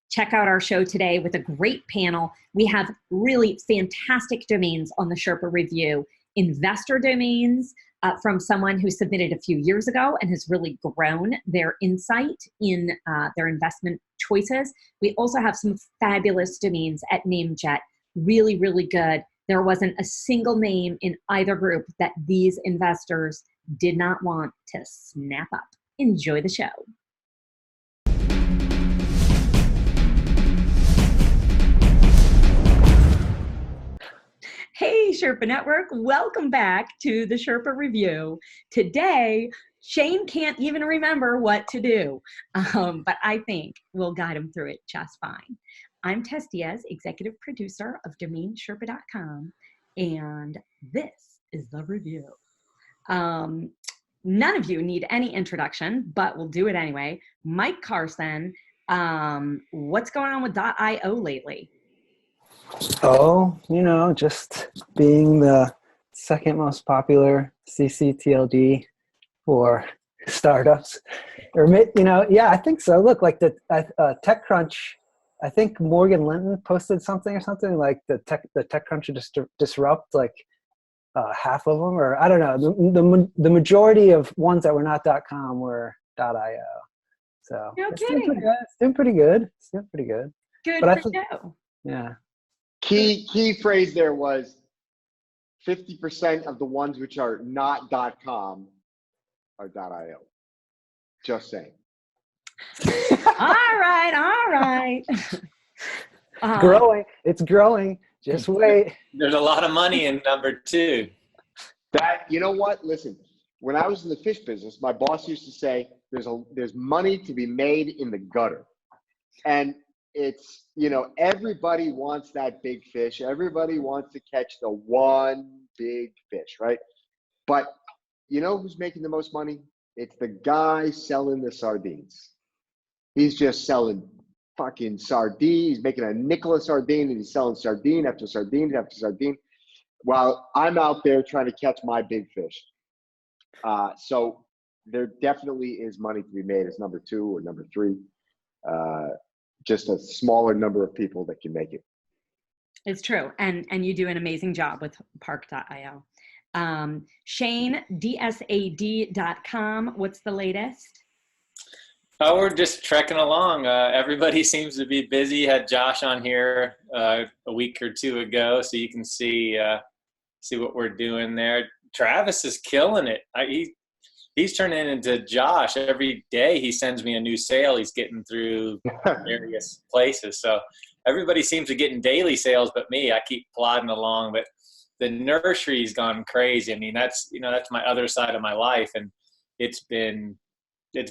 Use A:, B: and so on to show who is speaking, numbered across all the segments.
A: check out our show today with a great panel. We have really fantastic domains on the Sherpa Review. Investor domains from someone who submitted a few years ago and has really grown their insight in their investment choices. We also have some fabulous domains at NameJet, really, really good. There wasn't a single name in either group that these investors did not want to snap up. Enjoy the show. Hey, Sherpa Network, welcome back to the Sherpa Review. Today, Shane can't even remember what to do, but I think we'll guide him through it just fine. I'm Tess Diaz, executive producer of DomainSherpa.com, and this is the review. None of you need any introduction, but we'll do it anyway. Mike Carson, what's going on with .io lately?
B: Oh, just being the second most popular CCTLD for startups. Or, I think so. Look, like the TechCrunch, I think Morgan Linton posted something like the TechCrunch disrupt like half of them, or I don't know. The majority of ones that were not .com were .io. So
A: no
B: it's
A: kidding.
B: doing pretty good.
A: Good
B: but
A: for you.
B: Yeah.
C: Key phrase there was 50% of the ones which are not .com are .io. Just saying.
A: All right.
B: Growing. It's growing. Just wait.
D: There's a lot of money in number 2.
C: You know what? Listen, when I was in the fish business, my boss used to say, there's money to be made in the gutter. And it's, everybody wants that big fish. Everybody wants to catch the one big fish, right? But who's making the most money? It's the guy selling the sardines. He's just selling fucking sardines. He's making a nickel a sardine, and he's selling sardine after sardine after sardine, while I'm out there trying to catch my big fish. So there definitely is money to be made as number 2 or number 3. Just a smaller number of people that can make it.
A: It's true. And you do an amazing job with Park.io. Shane, DSAD.com, what's the latest?
D: Oh, we're just trekking along. Everybody seems to be busy. Had Josh on here a week or 2 ago, so you can see what we're doing there. Travis is killing it. He's turning into Josh. Every day he sends me a new sale he's getting through various places. So everybody seems to be getting daily sales, but me, I keep plodding along. But the nursery's gone crazy. I mean, that's my other side of my life, and it's been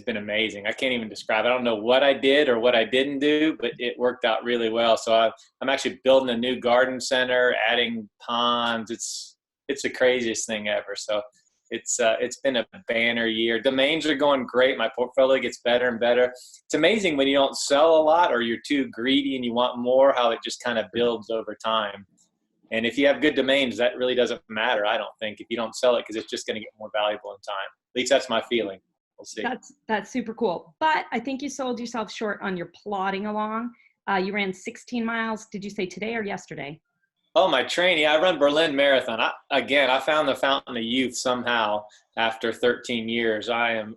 D: amazing. I can't even describe it. I don't know what I did or what I didn't do, but it worked out really well. So I'm actually building a new garden center, adding ponds. It's the craziest thing ever. So it's been a banner year. Domains are going great. My portfolio gets better and better. It's amazing when you don't sell a lot or you're too greedy and you want more, how it just kind of builds over time. And if you have good domains, that really doesn't matter, I don't think, if you don't sell it, because it's just going to get more valuable in time. At least that's my feeling. We'll see.
A: That's super cool. But I think you sold yourself short on your plodding along. You ran 16 miles. Did you say today or yesterday?
D: Oh, my training. I run Berlin Marathon. I found the fountain of youth somehow after 13 years. I'm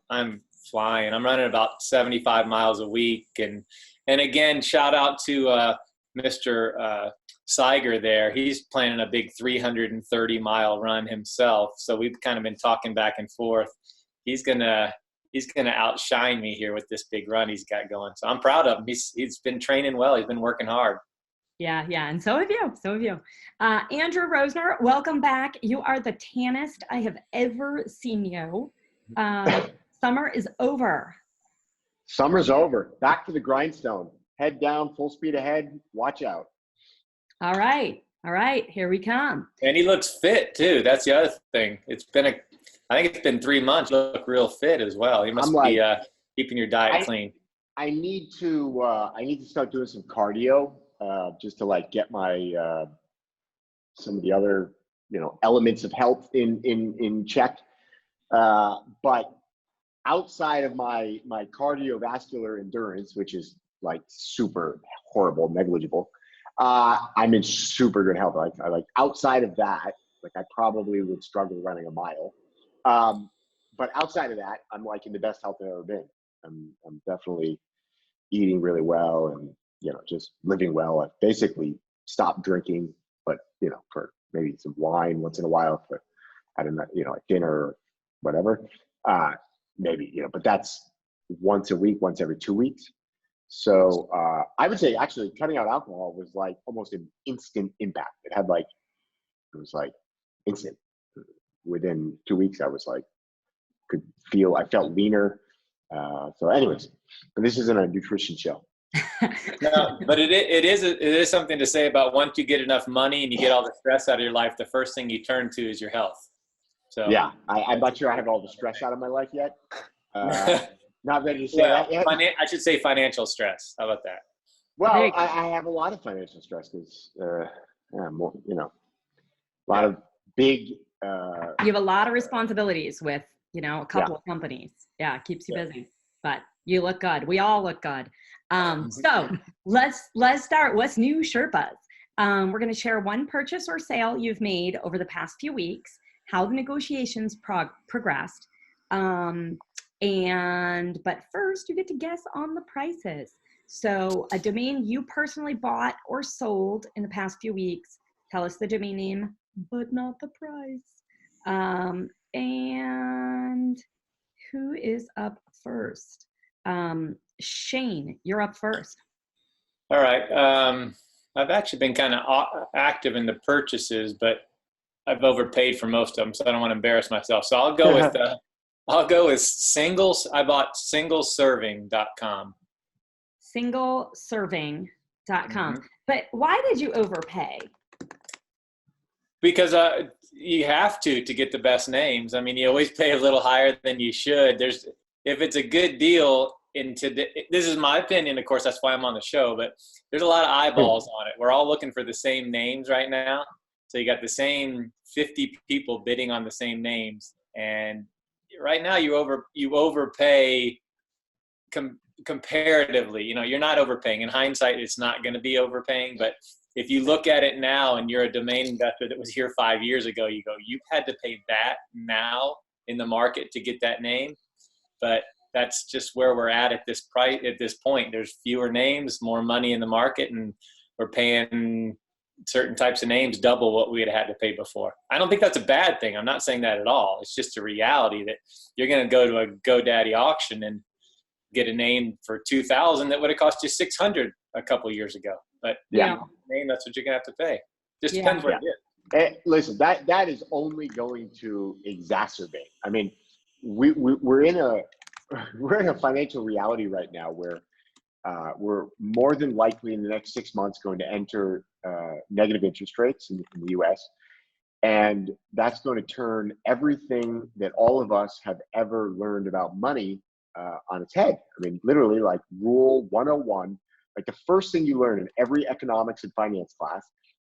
D: flying. I'm running about 75 miles a week. And again, shout out to Mr. Seiger there. He's planning a big 330-mile run himself. So we've kind of been talking back and forth. He's gonna outshine me here with this big run he's got going. So I'm proud of him. He's been training well. He's been working hard.
A: Yeah. And so have you. Andrew Rosener, welcome back. You are the tannest I have ever seen you. Summer is over.
C: Summer's over. Back to the grindstone. Head down, full speed ahead. Watch out.
A: All right. Here we come.
D: And he looks fit too. That's the other thing. I think it's been 3 months. You look real fit as well. You must be keeping your diet clean.
C: I need to start doing some cardio. Just to get my some of the other elements of health in check, but outside of my cardiovascular endurance, which is super horrible, negligible. I'm in super good health. Like outside of that, like I probably would struggle running a mile. But outside of that, I'm like in the best health I've ever been. I'm definitely eating really well and, you know, just living well. I've basically stopped drinking, but, you know, for maybe some wine once in a while, for, I don't know, you know, like dinner or whatever. Maybe, you know, but that's once a week, once every 2 weeks. So I would say actually cutting out alcohol was like almost an instant impact. It was like instant. Within 2 weeks, I was like, I felt leaner. So anyways, but this isn't a nutrition show.
D: No, but it is something to say about once you get enough money and you get all the stress out of your life, the first thing you turn to is your health. So
C: yeah, I'm not sure I have all the stress out of my life yet. Not ready to say that yet.
D: I should say financial stress. How about that?
C: Well, I have a lot of financial stress because, more, you know, a lot of big.
A: You have a lot of responsibilities with, you know, a couple of companies. Yeah, it keeps you busy, but you look good. We all look good. So let's start. What's new, Sherpas? We're going to share one purchase or sale you've made over the past few weeks, how the negotiations progressed. But first you get to guess on the prices. So a domain you personally bought or sold in the past few weeks, tell us the domain name, but not the price. And who is up first? Shane, you're up first.
D: All right. I've actually been kind of active in the purchases, but I've overpaid for most of them, so I don't want to embarrass myself. So I'll go with singles. I bought singleserving.com.
A: Singleserving.com. But why did you overpay?
D: Because you have to get the best names. I mean, you always pay a little higher than you should. If it's a good deal this is my opinion, of course, that's why I'm on the show, but there's a lot of eyeballs on it. We're all looking for the same names right now. So you got the same 50 people bidding on the same names. And right now you overpay comparatively. You know, you're not overpaying. In hindsight, it's not going to be overpaying, but if you look at it now and you're a domain investor that was here 5 years ago, you've had to pay that now in the market to get that name. But that's just where we're at this price at this point. There's fewer names, more money in the market, and we're paying certain types of names double what we had to pay before. I don't think that's a bad thing. I'm not saying that at all. It's just a reality that you're going to go to a GoDaddy auction and get a name for $2,000 that would have cost you $600 a couple of years ago. But name, that's what you're gonna have to pay. Just depends what it is.
C: Listen, that is only going to exacerbate. I mean, we're in a financial reality right now where we're more than likely in the next 6 months going to enter negative interest rates in the U.S. And that's going to turn everything that all of us have ever learned about money on its head. I mean, literally, like Rule 101. Like the first thing you learn in every economics and finance class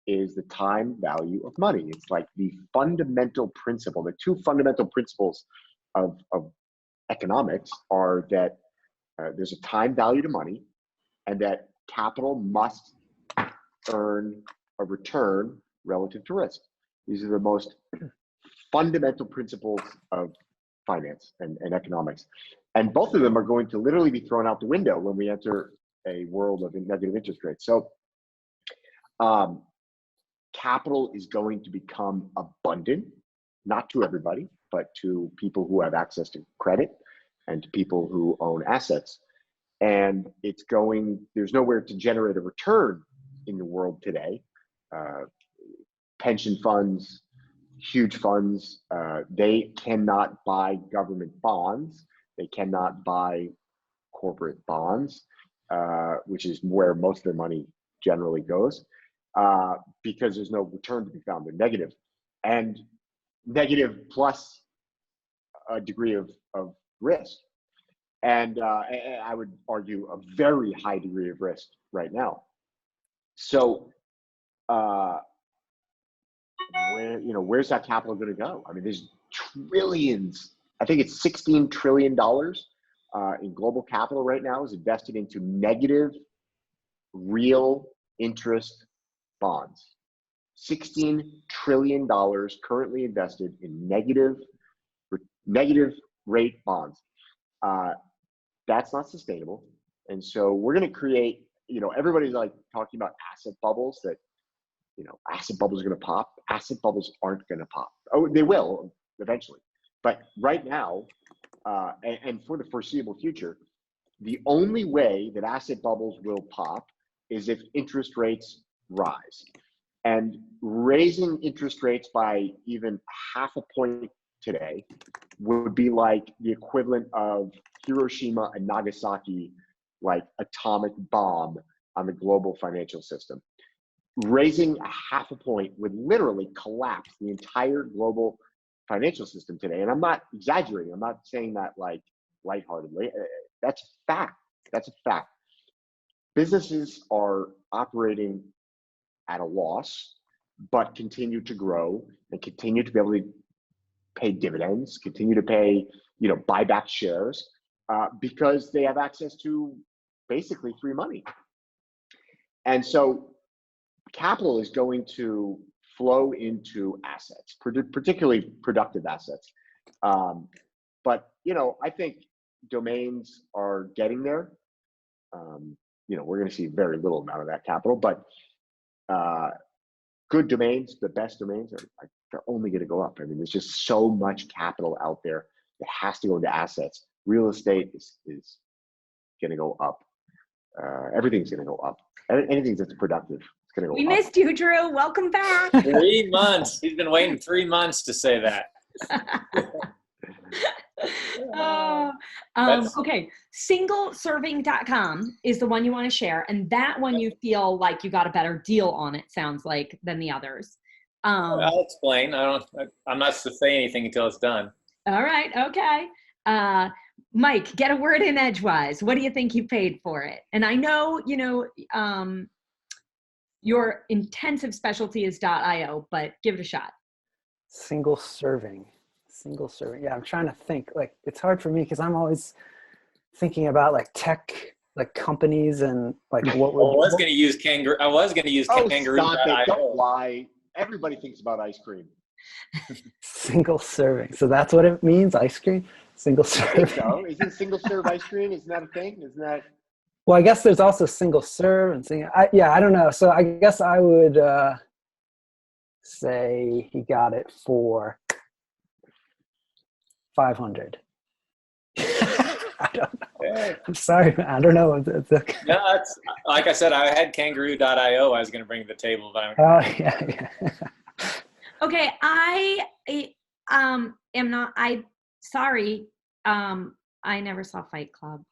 C: is the time value of money. It's like the fundamental principle. The two fundamental principles of economics are that there's a time value to money and that capital must earn a return relative to risk. These are the most fundamental principles of finance and economics. And both of them are going to literally be thrown out the window when we enter a world of negative interest rates. So capital is going to become abundant, not to everybody, but to people who have access to credit and to people who own assets. And there's nowhere to generate a return in the world today. Pension funds, huge funds, they cannot buy government bonds. They cannot buy corporate bonds. Which is where most of their money generally goes, because there's no return to be found. They're negative, and negative plus a degree of risk. And I would argue a very high degree of risk right now. So where's that capital going to go? I mean, there's trillions. I think it's $16 trillion in global capital right now is invested into negative real interest bonds. $16 trillion currently invested in negative rate bonds. That's not sustainable. And so we're going to create, everybody's like talking about asset bubbles, that, asset bubbles are going to pop. Asset bubbles aren't going to pop. Oh, they will eventually. But right now, and for the foreseeable future, the only way that asset bubbles will pop is if interest rates rise. And raising interest rates by even half a point today would be like the equivalent of Hiroshima and Nagasaki, like atomic bomb on the global financial system. Raising a half a point would literally collapse the entire global financial system today. And I'm not exaggerating. I'm not saying that like lightheartedly. That's fact. That's a fact. Businesses are operating at a loss, but continue to grow and continue to be able to pay dividends, continue to pay, buy back shares, because they have access to basically free money. And so capital is going to flow into assets, particularly productive assets. But, I think domains are getting there. We're going to see very little amount of that capital, but good domains, the best domains, they're only going to go up. I mean, there's just so much capital out there that has to go into assets. Real estate is going to go up. Everything's going to go up. Anything that's productive is going to go up.
A: We missed you, Drew. Welcome back.
D: 3 months. He's been waiting 3 months to say that.
A: Okay, singleserving.com is the one you want to share, and that one you feel like you got a better deal on, it sounds like, than the others.
D: I'll explain. I'm not to say anything until it's done. All
A: right. Okay. Mike, get a word in edgewise. What do you think you paid for it? And I know, your intensive specialty is .io, but give it a shot.
B: Single serving. Yeah, I'm trying to think. Like, it's hard for me because I'm always thinking about like tech, like companies, and like what would.
D: I was going to use kangaroo.
C: Stop it! Don't lie. Everybody thinks about ice cream.
B: Single serving. So that's what it means. Ice cream. Single serve.
C: So isn't single serve ice cream? Isn't that a thing? Isn't that?
B: Well, I guess there's also single serve and single. I don't know. So I guess I would say he got it for 500. I don't know. I'm sorry, man. I don't know.
D: No, it's like I said. I had kangaroo.io. I was going to bring to the table, but
B: yeah.
A: Okay, I am not. Sorry. I never saw Fight Club.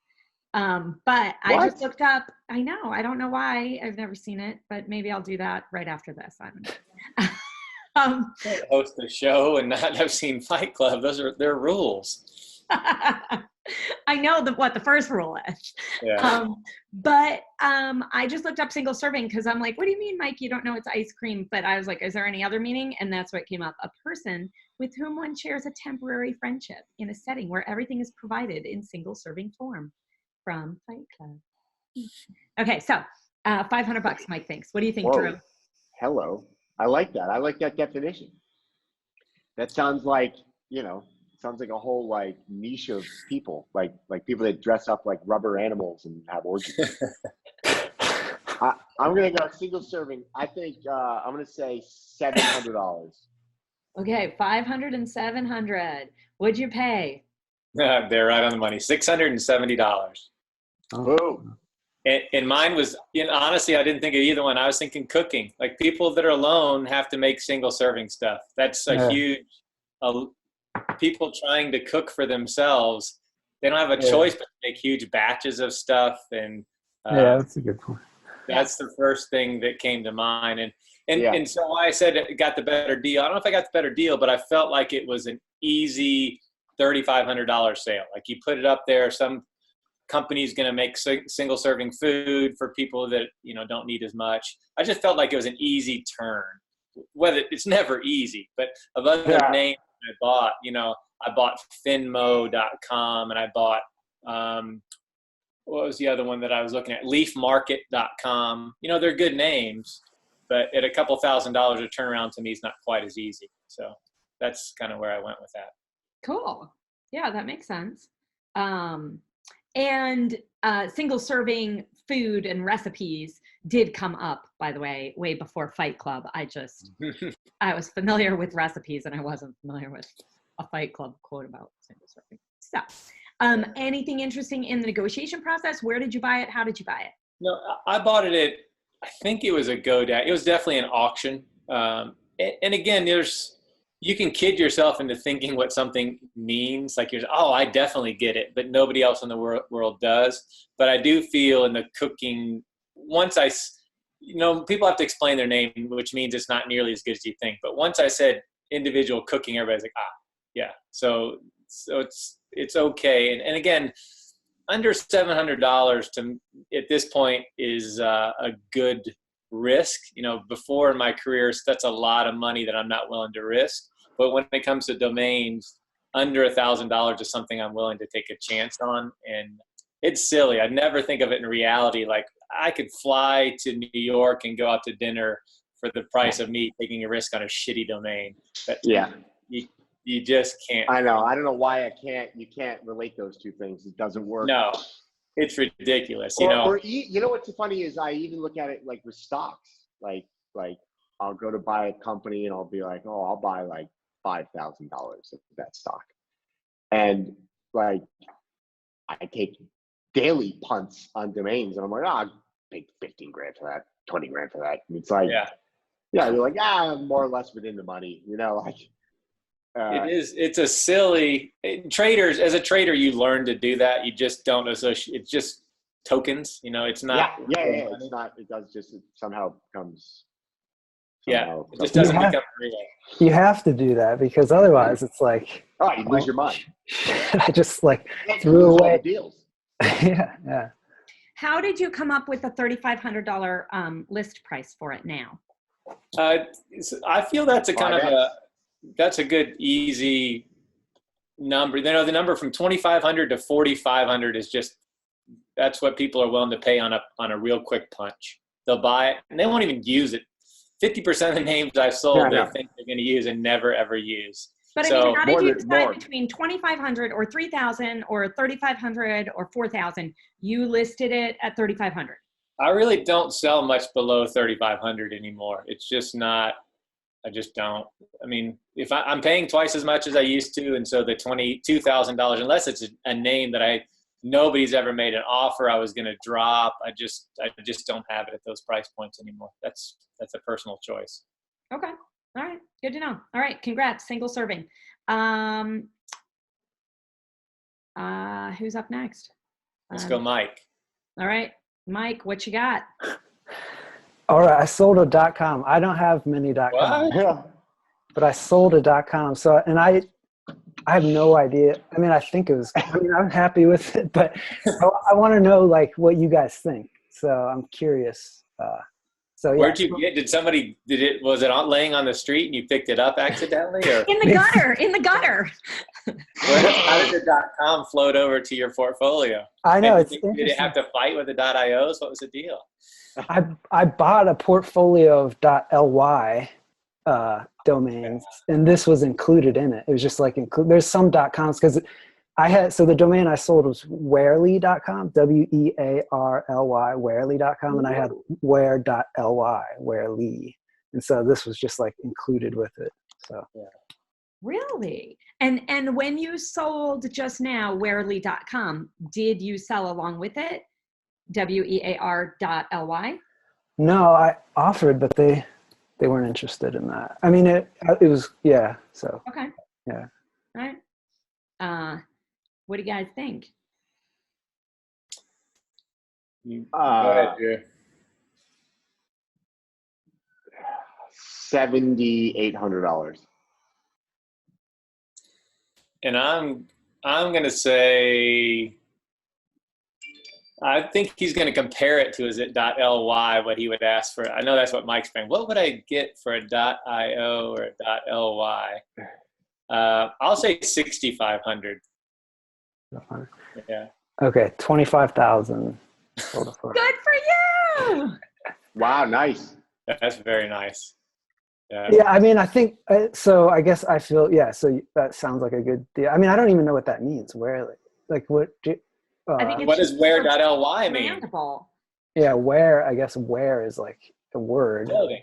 A: But I just looked up. I know. I don't know why. I've never seen it, but maybe I'll do that right after this. I don't know.
D: Host a show and not have seen Fight Club. Those are their rules.
A: I know what the first rule is.
D: Yeah.
A: But I just looked up single serving because I'm like, what do you mean, Mike? You don't know it's ice cream? But I was like, is there any other meaning? And that's what came up. A person with whom one shares a temporary friendship in a setting where everything is provided in single serving form, from Fight Club. Okay, so $500, Mike thinks. What do you think,
C: Whoa.
A: Drew?
C: Hello. I like that. I like that definition. That sounds like, sounds like a whole like niche of people, like people that dress up like rubber animals and have orgies. I'm going to go single serving. I think I'm going to say $700.
A: Okay, 500 and 700. What'd you pay?
D: They're right on the money. $670.
C: Boom.
D: And mine was, honestly, I didn't think of either one. I was thinking cooking. Like, people that are alone have to make single serving stuff. That's a huge, people trying to cook for themselves, they don't have a choice but to make huge batches of stuff. And
B: that's a good point.
D: That's the first thing that came to mind. And so why I said it got the better deal. I don't know if I got the better deal, but I felt like it was an easy $3,500 sale. Like, you put it up there, some company's going to make single serving food for people that, don't need as much. I just felt like it was an easy turn. Whether it's never easy, but of other names I bought, I bought Finmo.com and I bought what was the other one that I was looking at? Leafmarket.com. You know, they're good names, but at a couple $1,000s, a turnaround to me is not quite as easy. So that's kind of where I went with that.
A: Cool. Yeah, that makes sense. And single serving food and recipes did come up, by the way, way before Fight Club. I was familiar with recipes and I wasn't familiar with a Fight Club quote about single serving. So, anything interesting in the negotiation process? Where did you buy it? How did you buy it?
D: No, I bought it at, I think it was a GoDaddy. It was definitely an auction. And again, you can kid yourself into thinking what something means. Like I definitely get it, but nobody else in the world does. But I do feel in the cooking, people have to explain their name, which means it's not nearly as good as you think. But once I said individual cooking, everybody's like, yeah. So it's okay. And again, under $700 at this point is a good risk. Before in my career, that's a lot of money that I'm not willing to risk. But when it comes to domains, under $1,000 is something I'm willing to take a chance on. And it's silly. I never think of it in reality. Like I could fly to New York and go out to dinner for the price of me taking a risk on a shitty domain. But
C: yeah.
D: You just can't.
C: I know. I don't know why you can't relate those two things. It doesn't work.
D: No, it's ridiculous.
C: Or what's funny is I even look at it like with stocks. Like I'll go to buy a company and I'll be like, I'll buy like $5,000 of that stock. And like I take daily punts on domains and I'm like, I'll pay 15 grand for that, 20 grand for that. And it's like, you're like, I'm more or less within the money,
D: it's a silly traders. As a trader, you learn to do that. You just don't associate. It's just tokens. It's not.
C: Yeah. It's not. It does just. It somehow becomes.
D: It just doesn't become real.
B: You have to do that because otherwise, it's like.
C: Oh, you lose your mind.
B: I just threw away
C: deals.
B: Yeah.
A: How did you come up with the $3,500 list price for it now?
D: I feel that's a kind of that's a good, easy number. The number from 2,500 to 4,500 is just, that's what people are willing to pay on a real quick punch. They'll buy it and they won't even use it. 50% of the names I've sold, they think they're going to use and never, ever use.
A: But how did you decide between 2,500 or 3,000 or 3,500 or 4,000? You listed it at 3,500.
D: I really don't sell much below 3,500 anymore. It's just not. I just don't. I mean, if I'm paying twice as much as I used to, and so the $22,000, unless it's a name that nobody's ever made an offer I was going to drop, I just don't have it at those price points anymore. That's a personal choice.
A: Okay. All right. Good to know. All right. Congrats. Single serving. Who's up next?
D: Let's go, Mike.
A: All right. Mike, what you got?
B: All right, I sold a .com. I don't have many .com, but I sold a .com. So, and I have no idea. I mean, I'm happy with it, but I want to know what you guys think. So I'm curious.
D: Where'd you get? Was it laying on the street and you picked it up accidentally, or
A: in the gutter?
D: How did the .com float over to your portfolio?
B: I know.
D: Did it have to fight with the .ios? What was the deal?
B: I bought a portfolio of .ly domains, and this was included in it. It was just there's some .coms because the domain I sold was wearly.com, WEARLY, wearly.com, and I had where.ly, wearly. And so this was just included with it. So
A: Really? And when you sold just now wearly.com, did you sell along with it? WEAR.ly?
B: No, I offered, but they weren't interested in that. I mean, it was, so.
A: Okay.
B: Yeah.
A: All right. What do you guys think?
D: Go ahead, Drew.
C: $7,800.
D: And I'm going to say, I think he's going to compare it to his .ly, what he would ask for. I know that's what Mike's saying. What would I get for a .io or a .ly? I'll say 6,500. Yeah.
B: Okay, 25,000. Sold it for.
A: Good for you.
C: Wow, nice.
D: That's very nice.
B: Yeah, I mean, I think so. I guess I feel So that sounds like a good deal. I mean, I don't even know what that means. Where, like, what?
A: I think it's
D: What does
A: just
D: where.ly mean?
A: brandable.
B: Yeah, where? I guess where is like a word.
D: Clothing.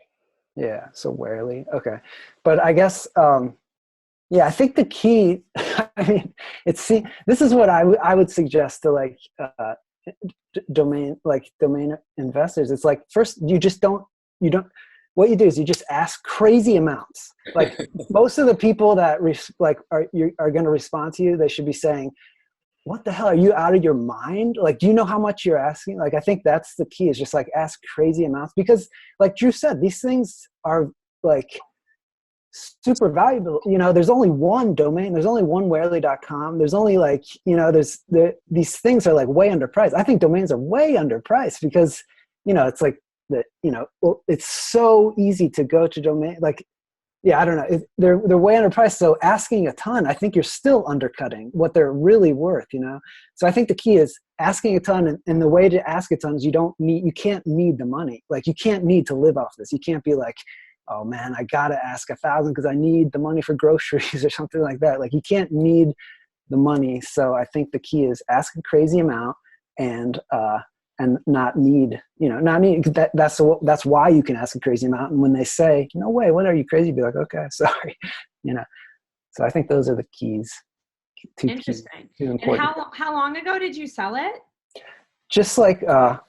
B: Yeah, so warely. Okay, but I guess yeah, I think the key. I mean, this is what I would suggest to like domain investors. It's like, first you don't. What you do is you just ask crazy amounts. Like most of the people that are going to respond to you, they should be saying, what the hell, are you out of your mind? Like, do you know how much you're asking? Like, I think that's the key, is just like ask crazy amounts, because like Drew said, these things are like super valuable. There's only one domain, there's only one Warely.com. There's only like, these things are like way underpriced. I think domains are way underpriced because, it's like it's so easy to go to domain. Like, yeah, I don't know. They're way underpriced. So asking a ton, I think you're still undercutting what they're really worth, So I think the key is asking a ton, and the way to ask a ton is you can't need the money. Like, you can't need to live off this. You can't be like, oh man, I got to ask 1,000 because I need the money for groceries or something like that. Like, you can't need the money. So I think the key is ask a crazy amount and not need, that's why you can ask a crazy amount. And when they say, no way, what are you crazy? Be like, okay, sorry, So I think those are the keys.
A: Interesting. And how long ago did you sell it?
B: Just like a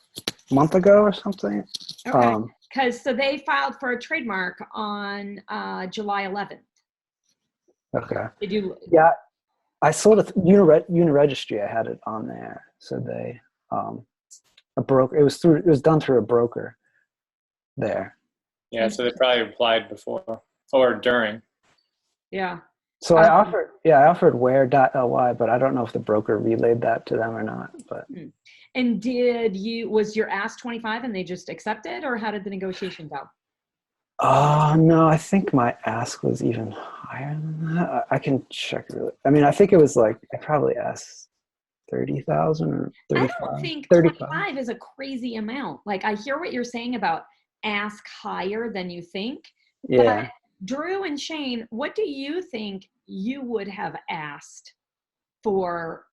B: month ago or something.
A: Okay. So they filed for a trademark on July 11th.
B: Okay.
A: Did you?
B: Yeah, I sold it Uniregistry. I had it on there. So they, a broker. It was done through a broker there.
D: Yeah, so they probably applied before or during.
A: Yeah.
B: So I offered where.ly, but I don't know if the broker relayed that to them or not. But
A: and was your ask 25 and they just accepted, or how did the negotiation go?
B: No, I think my ask was even higher than that. I can check it. I mean, I think it was like, I probably asked 30,000 or 35.
A: I don't think
B: 35.
A: 25 is a crazy amount. Like, I hear what you're saying about ask higher than you think.
B: Yeah.
A: But Drew and Shane, what do you think you would have asked for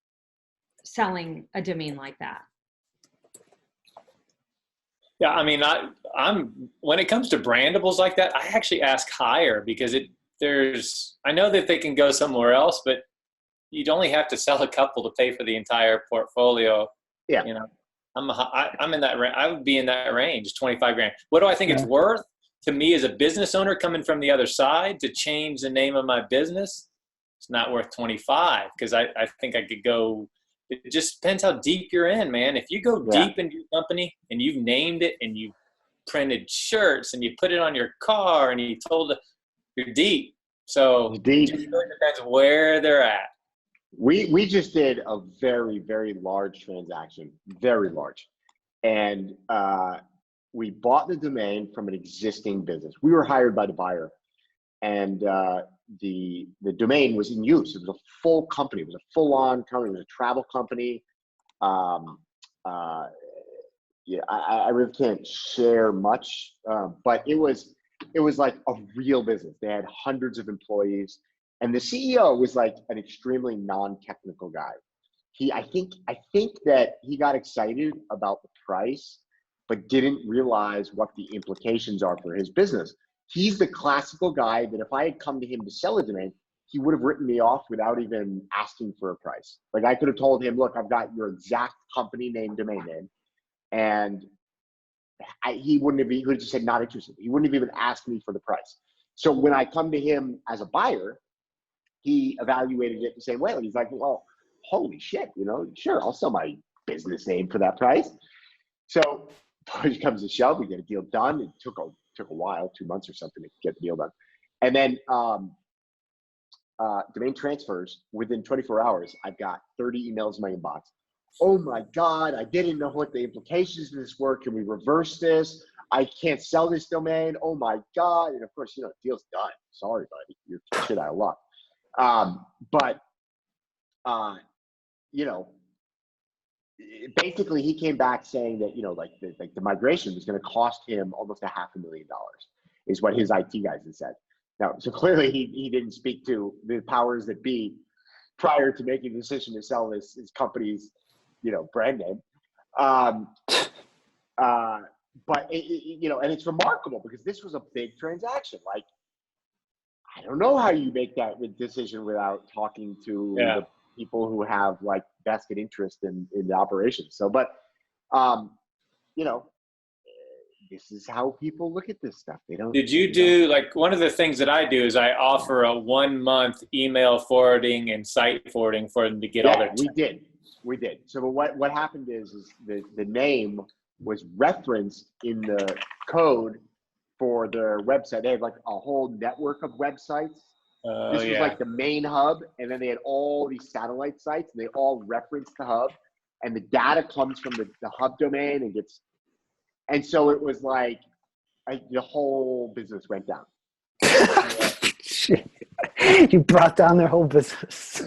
A: selling a domain like that?
D: Yeah, I mean, I'm when it comes to brandables like that, I actually ask higher because I know that they can go somewhere else, but you'd only have to sell a couple to pay for the entire portfolio.
C: Yeah.
D: I'm in that range. I would be in that range, 25 grand. What do I think it's worth to me as a business owner coming from the other side to change the name of my business? It's not worth 25 because I think I could go. It just depends how deep you're in, man. If you go deep into your company and you've named it and you printed shirts and you put it on your car and you told it, you're deep. So it just really depends where they're at.
C: We just did a very, very large transaction, very large. And we bought the domain from an existing business. We were hired by the buyer. And the domain was in use. It was a full company. It was a full-on company. It was a travel company. Yeah, I really can't share much, but it was like a real business. They had hundreds of employees, and the CEO was like an extremely non-technical guy. I think that he got excited about the price, but didn't realize what the implications are for his business. He's the classical guy that if I had come to him to sell a domain, he would have written me off without even asking for a price. Like, I could have told him, look, I've got your exact company name, domain name. And he would have just said, not interested. He wouldn't have even asked me for the price. So when I come to him as a buyer, he evaluated it the same way. And he's like, well, holy shit, sure, I'll sell my business name for that price. So push comes to shove, we get a deal done. It took a while, 2 months or something to get the deal done. And then domain transfers, within 24 hours, I've got 30 emails in my inbox. Oh my God, I didn't know what the implications of this were. Can we reverse this? I can't sell this domain. Oh my God. And of course, the deal's done. Sorry, buddy. You're shit out of luck. But basically he came back saying that, like the migration was going to cost him almost $500,000 is what his IT guys had said. Now, so clearly he didn't speak to the powers that be prior to making the decision to sell his company's, brand name. But and it's remarkable because this was a big transaction. Like, I don't know how you make that decision without talking to the people who have like vested interest in the operation. So, but, this is how people look at this stuff. They don't.
D: Did you do like one of the things that I do is I offer a 1-month email forwarding and site forwarding for them to get all their.
C: We did. So what happened is the name was referenced in the code for their website. They had like a whole network of websites. This was like the main hub, and then they had all these satellite sites, and they all referenced the hub, and the data comes from the hub domain and gets. And so it was like the whole business went down.
B: You brought down their whole business.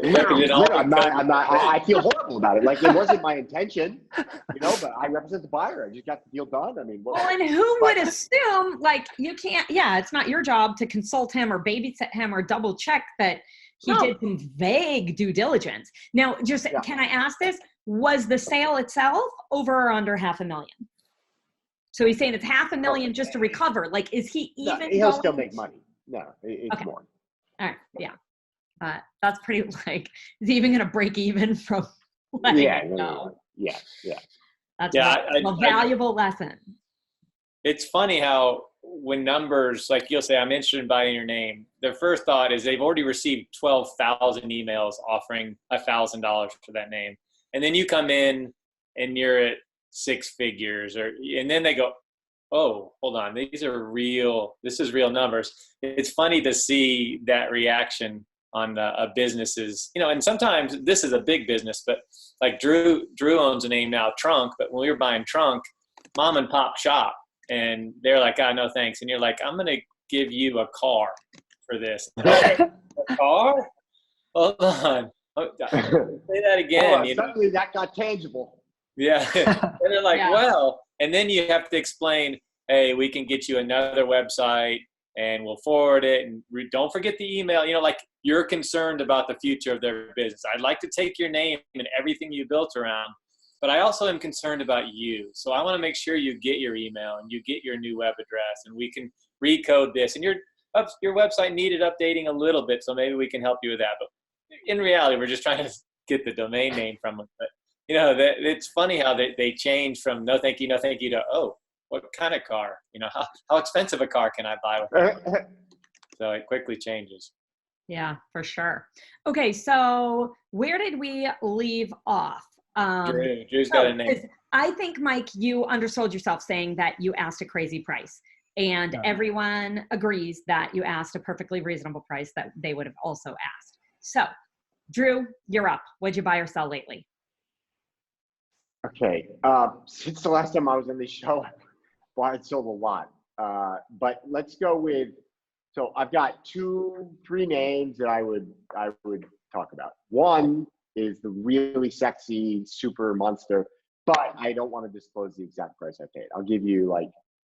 C: Literally, I feel horrible about it. Like, it wasn't my intention, but I represent the buyer. I just got the deal done. I mean,
A: and who would assume, like, you can't, it's not your job to consult him or babysit him or double check that he did some vague due diligence. Now, can I ask this? Was the sale itself over or under $500,000? So he's saying it's $500,000 just to recover. Like, is he even?
C: No, he'll still make money. No, it's more.
A: All right. Yeah. That's pretty, like, is he even going to break even from letting it go?
C: Yeah.
A: That's a valuable lesson.
D: It's funny how when numbers, like you'll say, I'm interested in buying your name, their first thought is they've already received 12,000 emails offering $1,000 for that name. And then you come in and you're at 6 figures, and then they go, oh, hold on, this is real numbers. It's funny to see that reaction on a businesses, and sometimes this is a big business, but like Drew owns a name now, Trunk, but when we were buying Trunk, mom and pop shop, and they're like, no thanks. And you're like, I'm going to give you a car for this. A car? Hold on. Say that again.
C: Suddenly that got tangible.
D: Yeah. And they're like, well, and then you have to explain, hey, we can get you another website and we'll forward it. And don't forget the email. Like, you're concerned about the future of their business. I'd like to take your name and everything you built around, but I also am concerned about you. So I want to make sure you get your email and you get your new web address, and we can recode this. And your website needed updating a little bit, so maybe we can help you with that. But in reality, we're just trying to get the domain name from them. But it's funny how they change from no thank you to, oh, what kind of car? How expensive a car can I buy with it? So it quickly changes.
A: Yeah, for sure. Okay, so where did we leave off?
D: Drew's got a name.
A: I think, Mike, you undersold yourself saying that you asked a crazy price. And everyone agrees that you asked a perfectly reasonable price that they would have also asked. So, Drew, you're up. What'd you buy or sell lately?
C: Okay. Since the last time I was on this show, I sold a lot. But let's go with, so I've got 3 names that I would talk about. One is the really sexy super monster, but I don't want to disclose the exact price I paid. I would give you like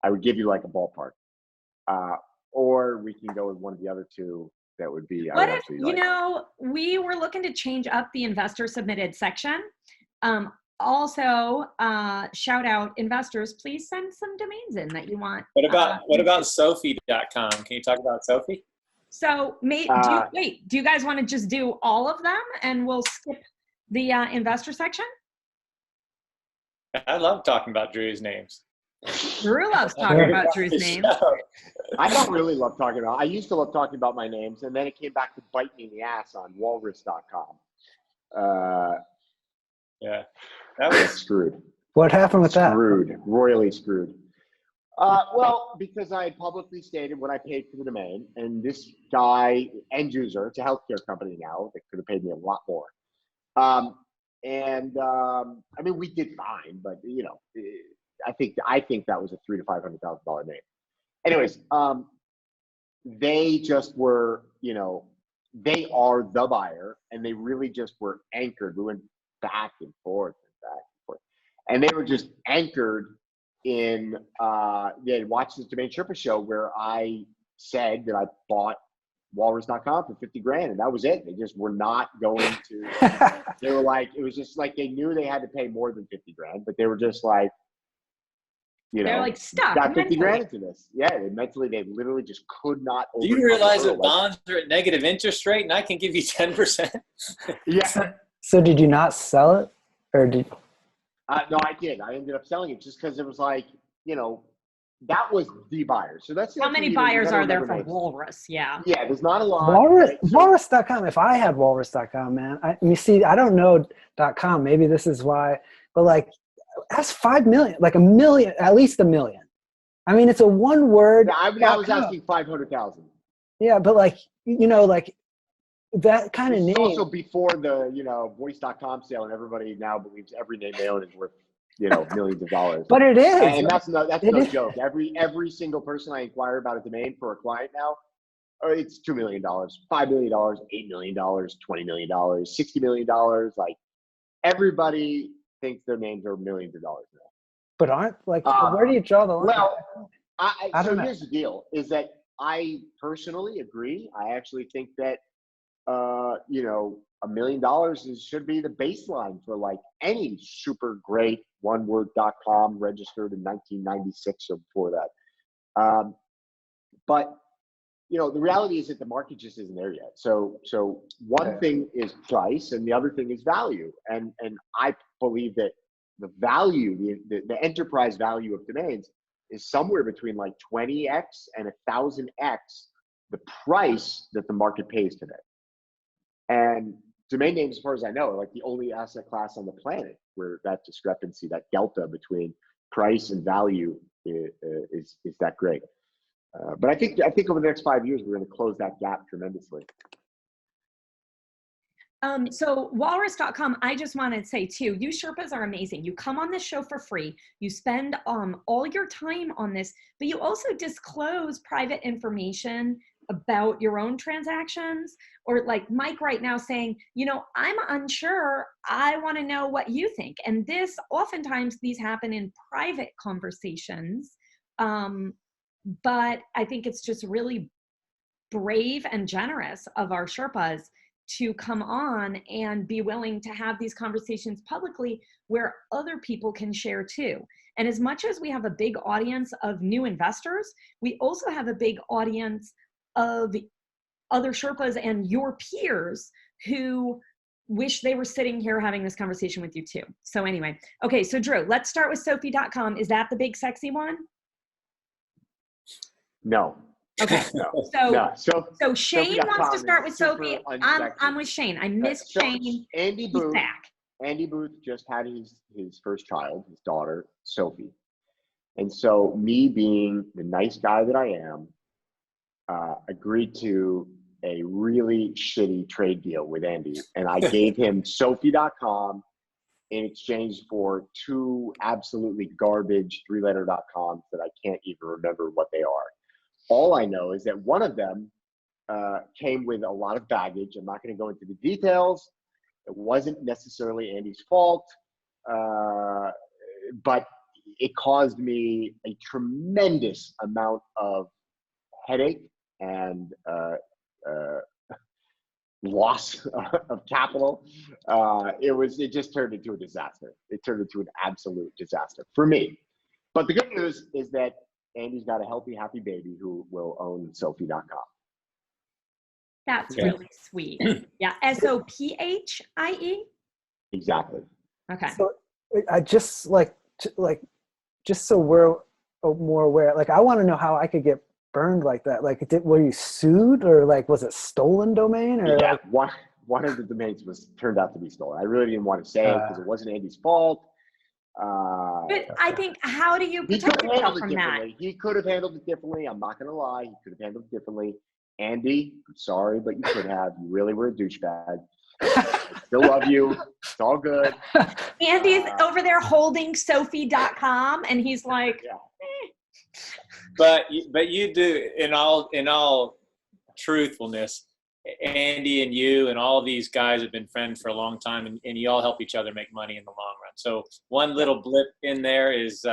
C: a ballpark. Or we can go with one of the other 2 that would be.
A: What if, we were looking to change up the investor submitted section. Also, shout out investors, please send some domains in that you want.
D: What about Sophie.com? Can you talk about Sophie?
A: So do you guys want to just do all of them and we'll skip the investor section?
D: I love talking about Drew's names.
A: Drew loves talking about Drew's names.
C: I don't really love talking about. I used to love talking about my names, and then it came back to bite me in the ass on walrus.com.
D: Yeah, that was
C: screwed.
B: What happened with that?
C: Screwed, royally screwed. Well, because I had publicly stated what I paid for the domain, and this guy, end user, it's a healthcare company now that could have paid me a lot more. I mean, we did fine, but I think that was a $300,000 to $500,000 name. Anyways, they just were, they are the buyer, and they really just were anchored. back and forth and back and forth. And they were just anchored in, they had watched this DomainSherpa show where I said that I bought walrus.com for 50 grand, and that was it. They just were not going to, they were like, it was just like they knew they had to pay more than 50 grand, but they were just like, you know,
A: they're like stuck.
C: got 50
A: mentally.
C: grand into this. Yeah, they literally just could not.
D: Do you realize that bonds are at negative interest rate and I can give you 10%?
C: Yeah.
B: So did you not sell it, or did?
C: No, I did. I ended up selling it just because it was like, you know, that was the buyer. So that's
A: How many buyers are there for Walrus? Yeah.
C: Yeah, there's not a lot.
B: Walrus,
C: Right? So,
B: walrus.com. If I had walrus.com, man, you see, I don't know .com. Maybe this is why, but like, that's 5 million, like a million, at least a million. I mean, it's a one word.
C: yeah, I was asking 500,000.
B: Yeah, but like, you know, like that kind of
C: It's
B: name.
C: also before the, you know, voice.com sale, and everybody now believes every name they own is worth, you know, millions of dollars.
B: But it is.
C: And that's no
B: is.
C: joke. Every single person I inquire about a domain for a client now, it's $2 million, $5 million, $8 million, $20 million, $60 million. Like, everybody thinks their names are millions of dollars now.
B: But aren't, like, where do you draw the line?
C: Well,
B: I
C: so
B: don't know.
C: here's the deal, is that I personally agree. I actually think that, you know, $1 million should be the baseline for like any super great oneword.com registered in 1996 or before that. But, you know, the reality is that the market just isn't there yet. So one thing is price and the other thing is value. And I believe that the value, the enterprise value of domains is somewhere between like 20x and 1,000x the price that the market pays today. And domain names, as far as I know, are like the only asset class on the planet where that discrepancy, that delta between price and value is that great. But I think over the next 5 years, we're going to close that gap tremendously.
A: So walrus.com, I just want to say too, you Sherpas are amazing. You come on this show for free. You spend all your time on this, but you also disclose private information about your own transactions, or like Mike right now saying, you know, I'm unsure. I want to know what you think. And this, oftentimes these happen in private conversations. But I think it's just really brave and generous of our Sherpas to come on and be willing to have these conversations publicly where other people can share too. And as much as we have a big audience of new investors, we also have a big audience of other Sherpas and your peers who wish they were sitting here having this conversation with you too. So anyway, okay, so Drew, let's start with Sophie.com. Is that the big sexy one?
C: No.
A: Okay.
C: No.
A: So Shane wants to start with Sophie. I'm with Shane. I missed Shane.
C: Andy
A: He's
C: Booth.
A: back.
C: Andy Booth just had his first child, his daughter, Sophie. And so me being the nice guy that I am, agreed to a really shitty trade deal with Andy. And I gave him Sophie.com in exchange for 2 absolutely garbage 3-letter.coms that I can't even remember what they are. All I know is that one of them came with a lot of baggage. I'm not going to go into the details. It wasn't necessarily Andy's fault, but it caused me a tremendous amount of headache and loss of capital. It just turned into a disaster. It turned into an absolute disaster for me. But the good news is that Andy's got a healthy, happy baby who will own Sophie.com.
A: That's really sweet. Yeah. SOPHIE?
C: Exactly.
A: Okay.
B: So I just just so we're more aware, like I want to know how I could get burned like that. Like, were you sued, or like was it stolen domain, or
C: Yeah,
B: like,
C: one of the domains turned out to be stolen. I really didn't want to say it because it wasn't Andy's fault.
A: But I think, how do you protect yourself from that?
C: He could have handled it differently. I'm not going to lie. He could have handled it differently. Andy, I'm sorry, but you could have. You really were a douchebag. I still love you. It's all good.
A: Andy's over there holding Sophie.com, and he's like,
D: But you do, in all truthfulness, Andy and you and all these guys have been friends for a long time, and you all help each other make money in the long run. So one little blip in there is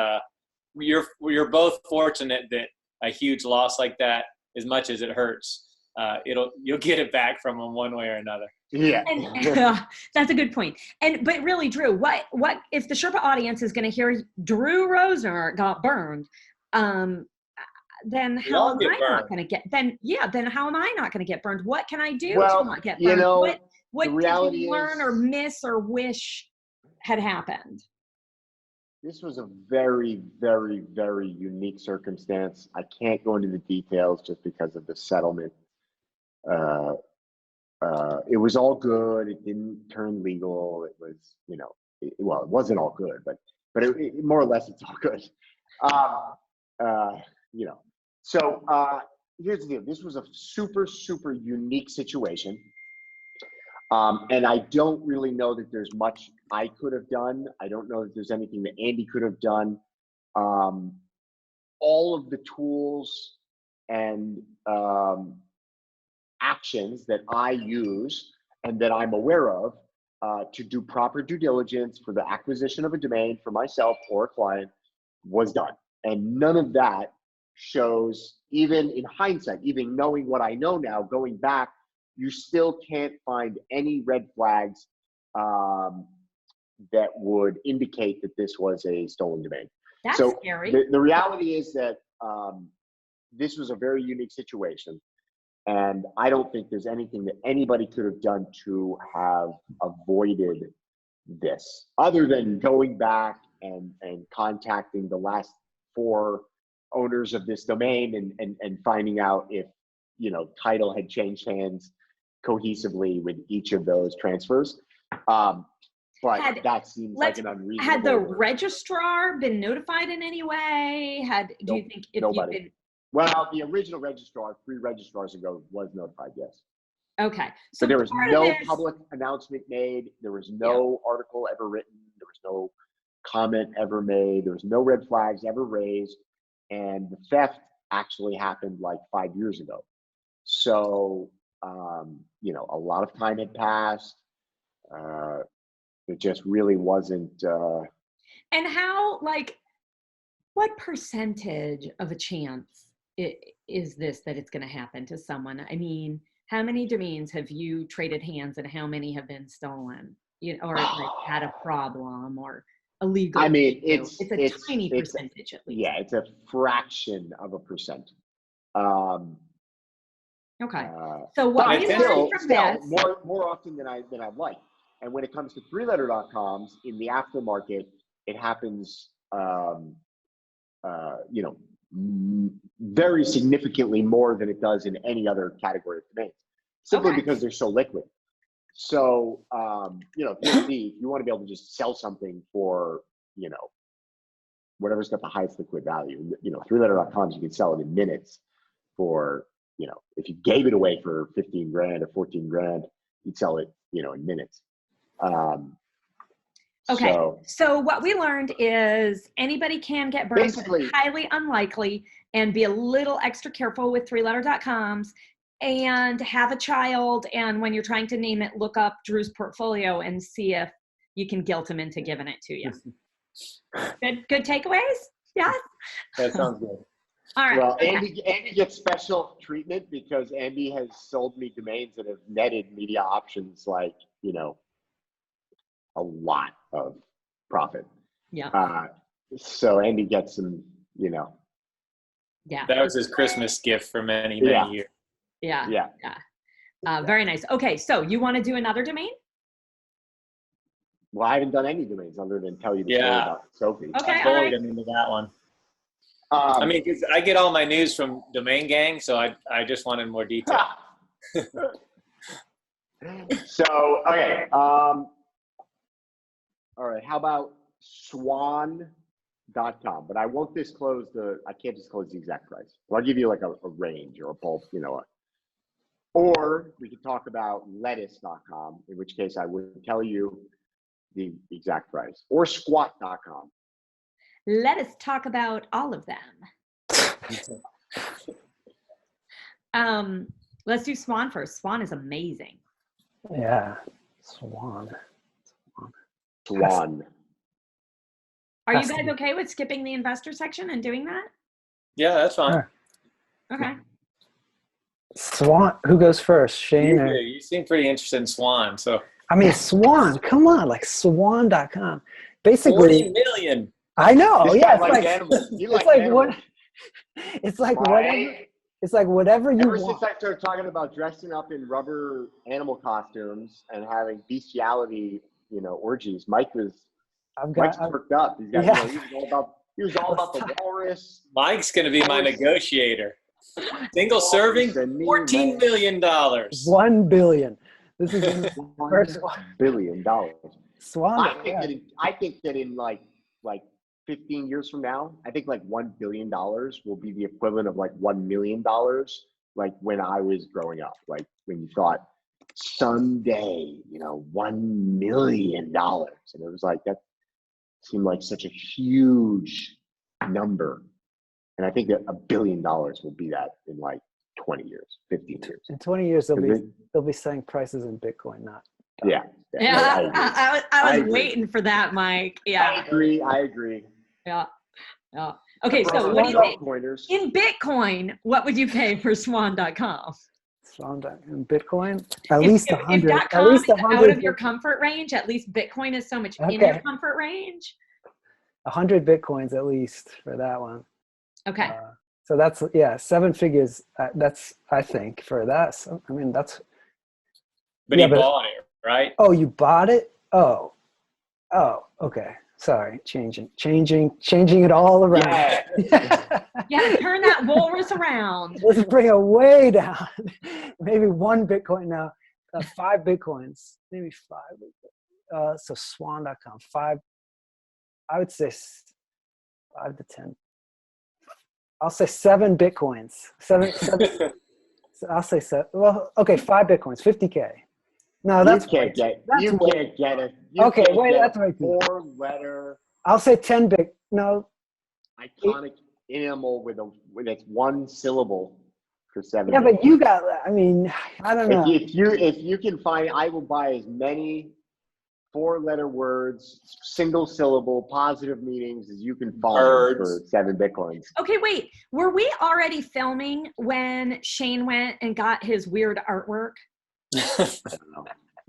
D: you're both fortunate that a huge loss like that, as much as it hurts, you'll get it back from them one way or another.
C: Yeah.
A: And, that's a good point. But really, Drew, what if the Sherpa audience is going to hear Drew Rosener got burned? Then how am I not going to get? Then how am I not going to get burned? What can I do to not get burned? What did you learn or miss or wish had happened?
C: This was a very, very, very unique circumstance. I can't go into the details just because of the settlement. It was all good. It didn't turn legal. It was, it wasn't all good, but it more or less it's all good. So here's the deal. This was a super, super unique situation. And I don't really know that there's much I could have done. I don't know that there's anything that Andy could have done. All of the tools and actions that I use and that I'm aware of to do proper due diligence for the acquisition of a domain for myself or a client was done. And none of that shows, even in hindsight, even knowing what I know now, going back, you still can't find any red flags that would indicate that this was a stolen domain.
A: That's
C: so
A: scary.
C: The reality is that this was a very unique situation. And I don't think there's anything that anybody could have done to have avoided this, other than going back and contacting the last 4 owners of this domain and finding out if, title had changed hands cohesively with each of those transfers. But that seems like an unreasonable.
A: Had the registrar been notified in any way? Do you think if
C: nobody.
A: you've been?
C: Well, the original registrar 3 registrars ago was notified, yes.
A: Okay.
C: So there was no public announcement made. There was no article ever written. There was no comment ever made. There was no red flags ever raised. And the theft actually happened like 5 years ago. So, a lot of time had passed. It just really wasn't.
A: And how, what percentage of a chance is this that it's going to happen to someone? I mean, how many domains have you traded hands and how many have been stolen? Or had a problem or illegal?
C: I mean, it's
A: a tiny percentage at least.
C: Yeah, it's a fraction of a percent.
A: Okay. So what we learned from this,
C: more often than I'd like. And when it comes to 3letter.coms in the aftermarket, it happens, very significantly more than it does in any other category of domains, simply because they're so liquid. So, if you want to be able to just sell something for, whatever's got the highest liquid value, 3letter.coms, you can sell it in minutes for, if you gave it away for 15 grand or 14 grand, you'd sell it, in minutes.
A: So what we learned is anybody can get burned, but it's highly unlikely, and be a little extra careful with 3letter.coms, and have a child. And when you're trying to name it, look up Drew's portfolio and see if you can guilt him into giving it to you. Good takeaways? Yeah.
D: That sounds good.
A: All right.
C: Well, Andy gets special treatment because Andy has sold me domains that have netted media options a lot of profit.
A: Yeah.
C: So Andy gets some,
A: Yeah.
D: That was his Christmas gift for many years.
A: Yeah. Very nice. Okay. So you want to do another domain?
C: Well, I haven't done any domains other than tell you the story about Sophie.
A: Okay.
D: I bullied him into that one. Because I get all my news from Domain Gang, so I just wanted more detail.
C: So, okay. All right. How about swan.com? But I won't disclose I can't disclose the exact price. So I'll give you like a range or a bulk, Or we could talk about lettuce.com, in which case I would tell you the exact price. Or squat.com.
A: Let us talk about all of them. Let's do Swan first. Swan is amazing.
B: Yeah. Swan.
C: Swan.
A: Are you
B: Has to
A: guys
B: be.
A: okay with skipping the investor section and doing that?
D: Yeah, that's fine.
B: Sure.
A: Okay.
B: Swan. Who goes first? Shane
D: You,
B: or?
D: you seem pretty interested in Swan, so
B: I mean, Swan. Come on, like Swan.com.
D: 40
B: Basically,
D: million.
B: I know.
C: This
B: Yeah,
C: guy
B: it's
C: likes
B: like
C: animals. He
B: it's
C: likes
B: like
C: animals.
B: what? It's like whatever.
C: Right?
B: It's like whatever you
C: Ever
B: want.
C: since I started talking about dressing up in rubber animal costumes and having bestiality, orgies, Mike's perked up. He's got,
B: Yeah.
C: he was all about the walrus.
D: Mike's going to be my negotiator. Single serving, $14 million.
B: $1 billion. This is the first one.
C: $1 billion.
B: Swan.
C: I think that in like 15 years from now, I think like $1 billion will be the equivalent of like $1 million, like when I was growing up, like when you thought someday, $1 million. And it was like, that seemed like such a huge number. And I think that $1 billion will be that in like 20 years, 15 years.
B: In 20 years, they'll be saying prices in Bitcoin, not.
A: Yeah, I was waiting for that, Mike. Yeah.
C: I agree.
A: Yeah. Okay, so what do you think? In Bitcoin, what would you pay for Swan.com?
B: In Bitcoin, at least 100.
A: If
B: at least 100.
A: Out of your comfort range, at least Bitcoin is so much in your comfort range.
B: 100 Bitcoins at least for that one.
A: Okay.
B: So that's 7 figures. That's, I think, for that. So, I mean, that's.
D: But he bought it, right?
B: Oh, you bought it? Oh, okay. Sorry, changing it all around.
A: Yeah, turn that walrus around.
B: Let's bring it way down. Maybe 1 Bitcoin now. 5 Bitcoins, maybe 5. So Swan.com, 5. I would say 5 to 10. I'll say 7 Bitcoins. 7. I'll say 7. Well, okay, 5 Bitcoins, 50K. No, that's
C: you can't get it.
B: Okay, wait, that's right.
C: 4-letter.
B: I'll say 10 big. No.
C: Iconic animal with its 1 syllable for 7.
B: Yeah, but you got. I mean, I don't know.
C: If you can find, I will buy as many 4-letter words, single syllable, positive meanings as you can find for 7 Bitcoins.
A: Okay, wait. Were we already filming when Shane went and got his weird artwork? I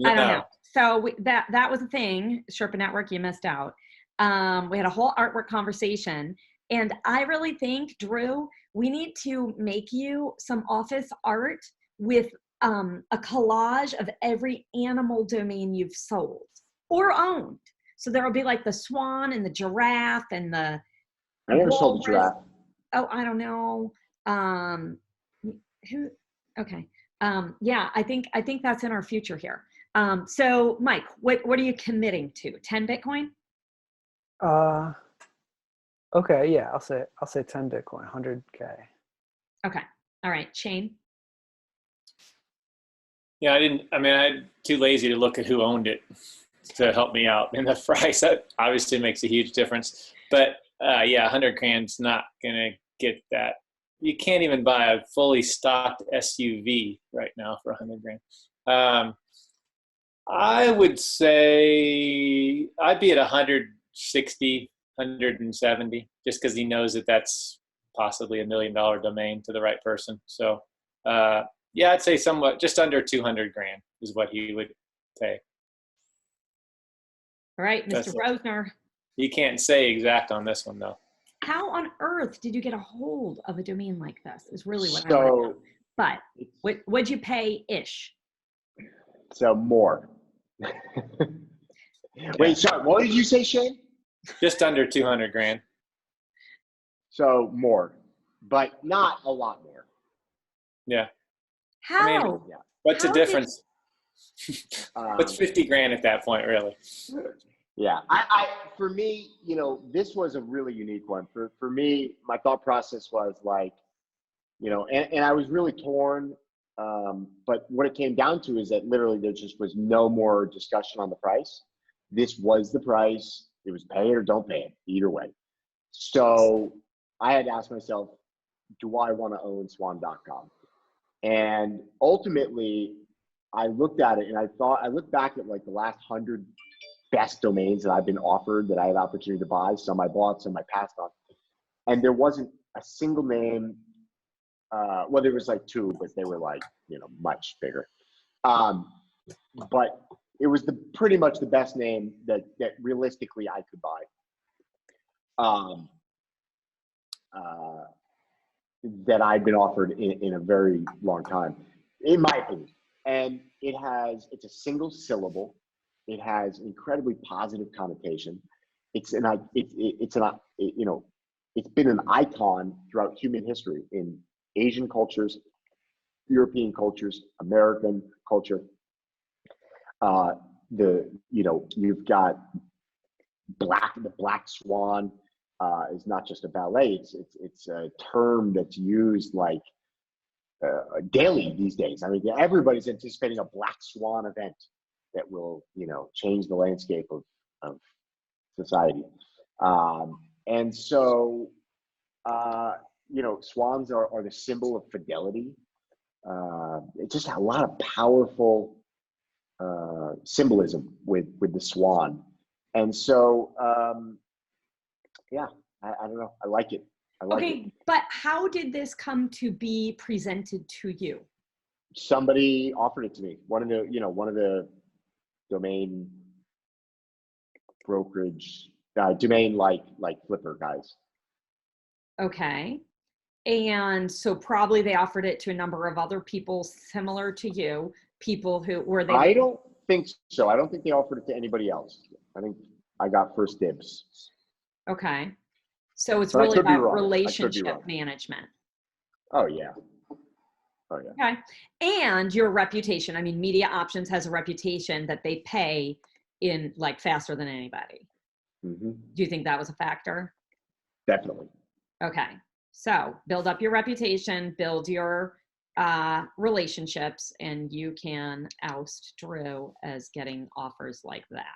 A: don't know. So that was a thing. Sherpa Network, you missed out. We had a whole artwork conversation, and I really think, Drew, we need to make you some office art with a collage of every animal domain you've sold or owned. So there will be like the swan and the giraffe and the.
C: I never sold a giraffe.
A: Oh, I don't know. Who? Okay. Yeah, I think that's in our future here. So Mike, what are you committing to? 10 Bitcoin?
B: Okay, yeah, I'll say 10 Bitcoin, 100K.
A: Okay. All right, Shane.
D: Yeah, I'm too lazy to look at who owned it to help me out. And the price, that obviously makes a huge difference. But 100 grand's not gonna get that. You can't even buy a fully stocked SUV right now for 100 grand. I would say I'd be at 160, 170, just because he knows that that's possibly $1 million domain to the right person. So, I'd say somewhat just under 200 grand is what he would pay.
A: All right, Mr. Rosener.
D: You can't say exact on this one though.
A: How on earth did you get a hold of a domain like this is really what I want to know. But what'd you pay ish?
C: So more. Wait, sorry, what did you say, Shane?
D: Just under 200 grand.
C: So more, but not a lot more.
D: Yeah.
A: How?
D: What's the difference? What's 50 grand at that point, really?
C: Yeah, I for me, this was a really unique one. For me, my thought process was like, and I was really torn. But what it came down to is that literally there just was no more discussion on the price. This was the price. It was pay it or don't pay it, either way. So I had to ask myself, do I want to own Swan.com? And ultimately, I looked at it and I looked back at like the last 100 best domains that I've been offered that I had opportunity to buy. Some I bought, some I passed on. And there wasn't a single name. Well, there was like two, but they were like, much bigger. But it was pretty much the best name that realistically I could buy. That I'd been offered in a very long time, in my opinion. And it's a single syllable. It has incredibly positive connotation. It's been an icon throughout human history in Asian cultures, European cultures, American culture. You've got the black swan is not just a ballet. It's a term that's used like daily these days. I mean, everybody's anticipating a black swan event that will, change the landscape of society. And so, swans are the symbol of fidelity. It's just a lot of powerful symbolism with the swan. And so, I don't know. I like it.
A: Okay, but how did this come to be presented to you?
C: Somebody offered it to me. One of the domain brokerage, domain like flipper guys.
A: Okay. And so probably they offered it to a number of other people similar to you, people who were they?
C: I don't think so. I don't think they offered it to anybody else. I think I got first dibs.
A: Okay. So it's really about relationship management.
C: Oh yeah.
A: Okay. And your reputation. I mean, Media Options has a reputation that they pay in like faster than anybody.
C: Mm-hmm.
A: Do you think that was a factor?
C: Definitely.
A: Okay. So build up your reputation, build your relationships, and you can oust Drew as getting offers like that.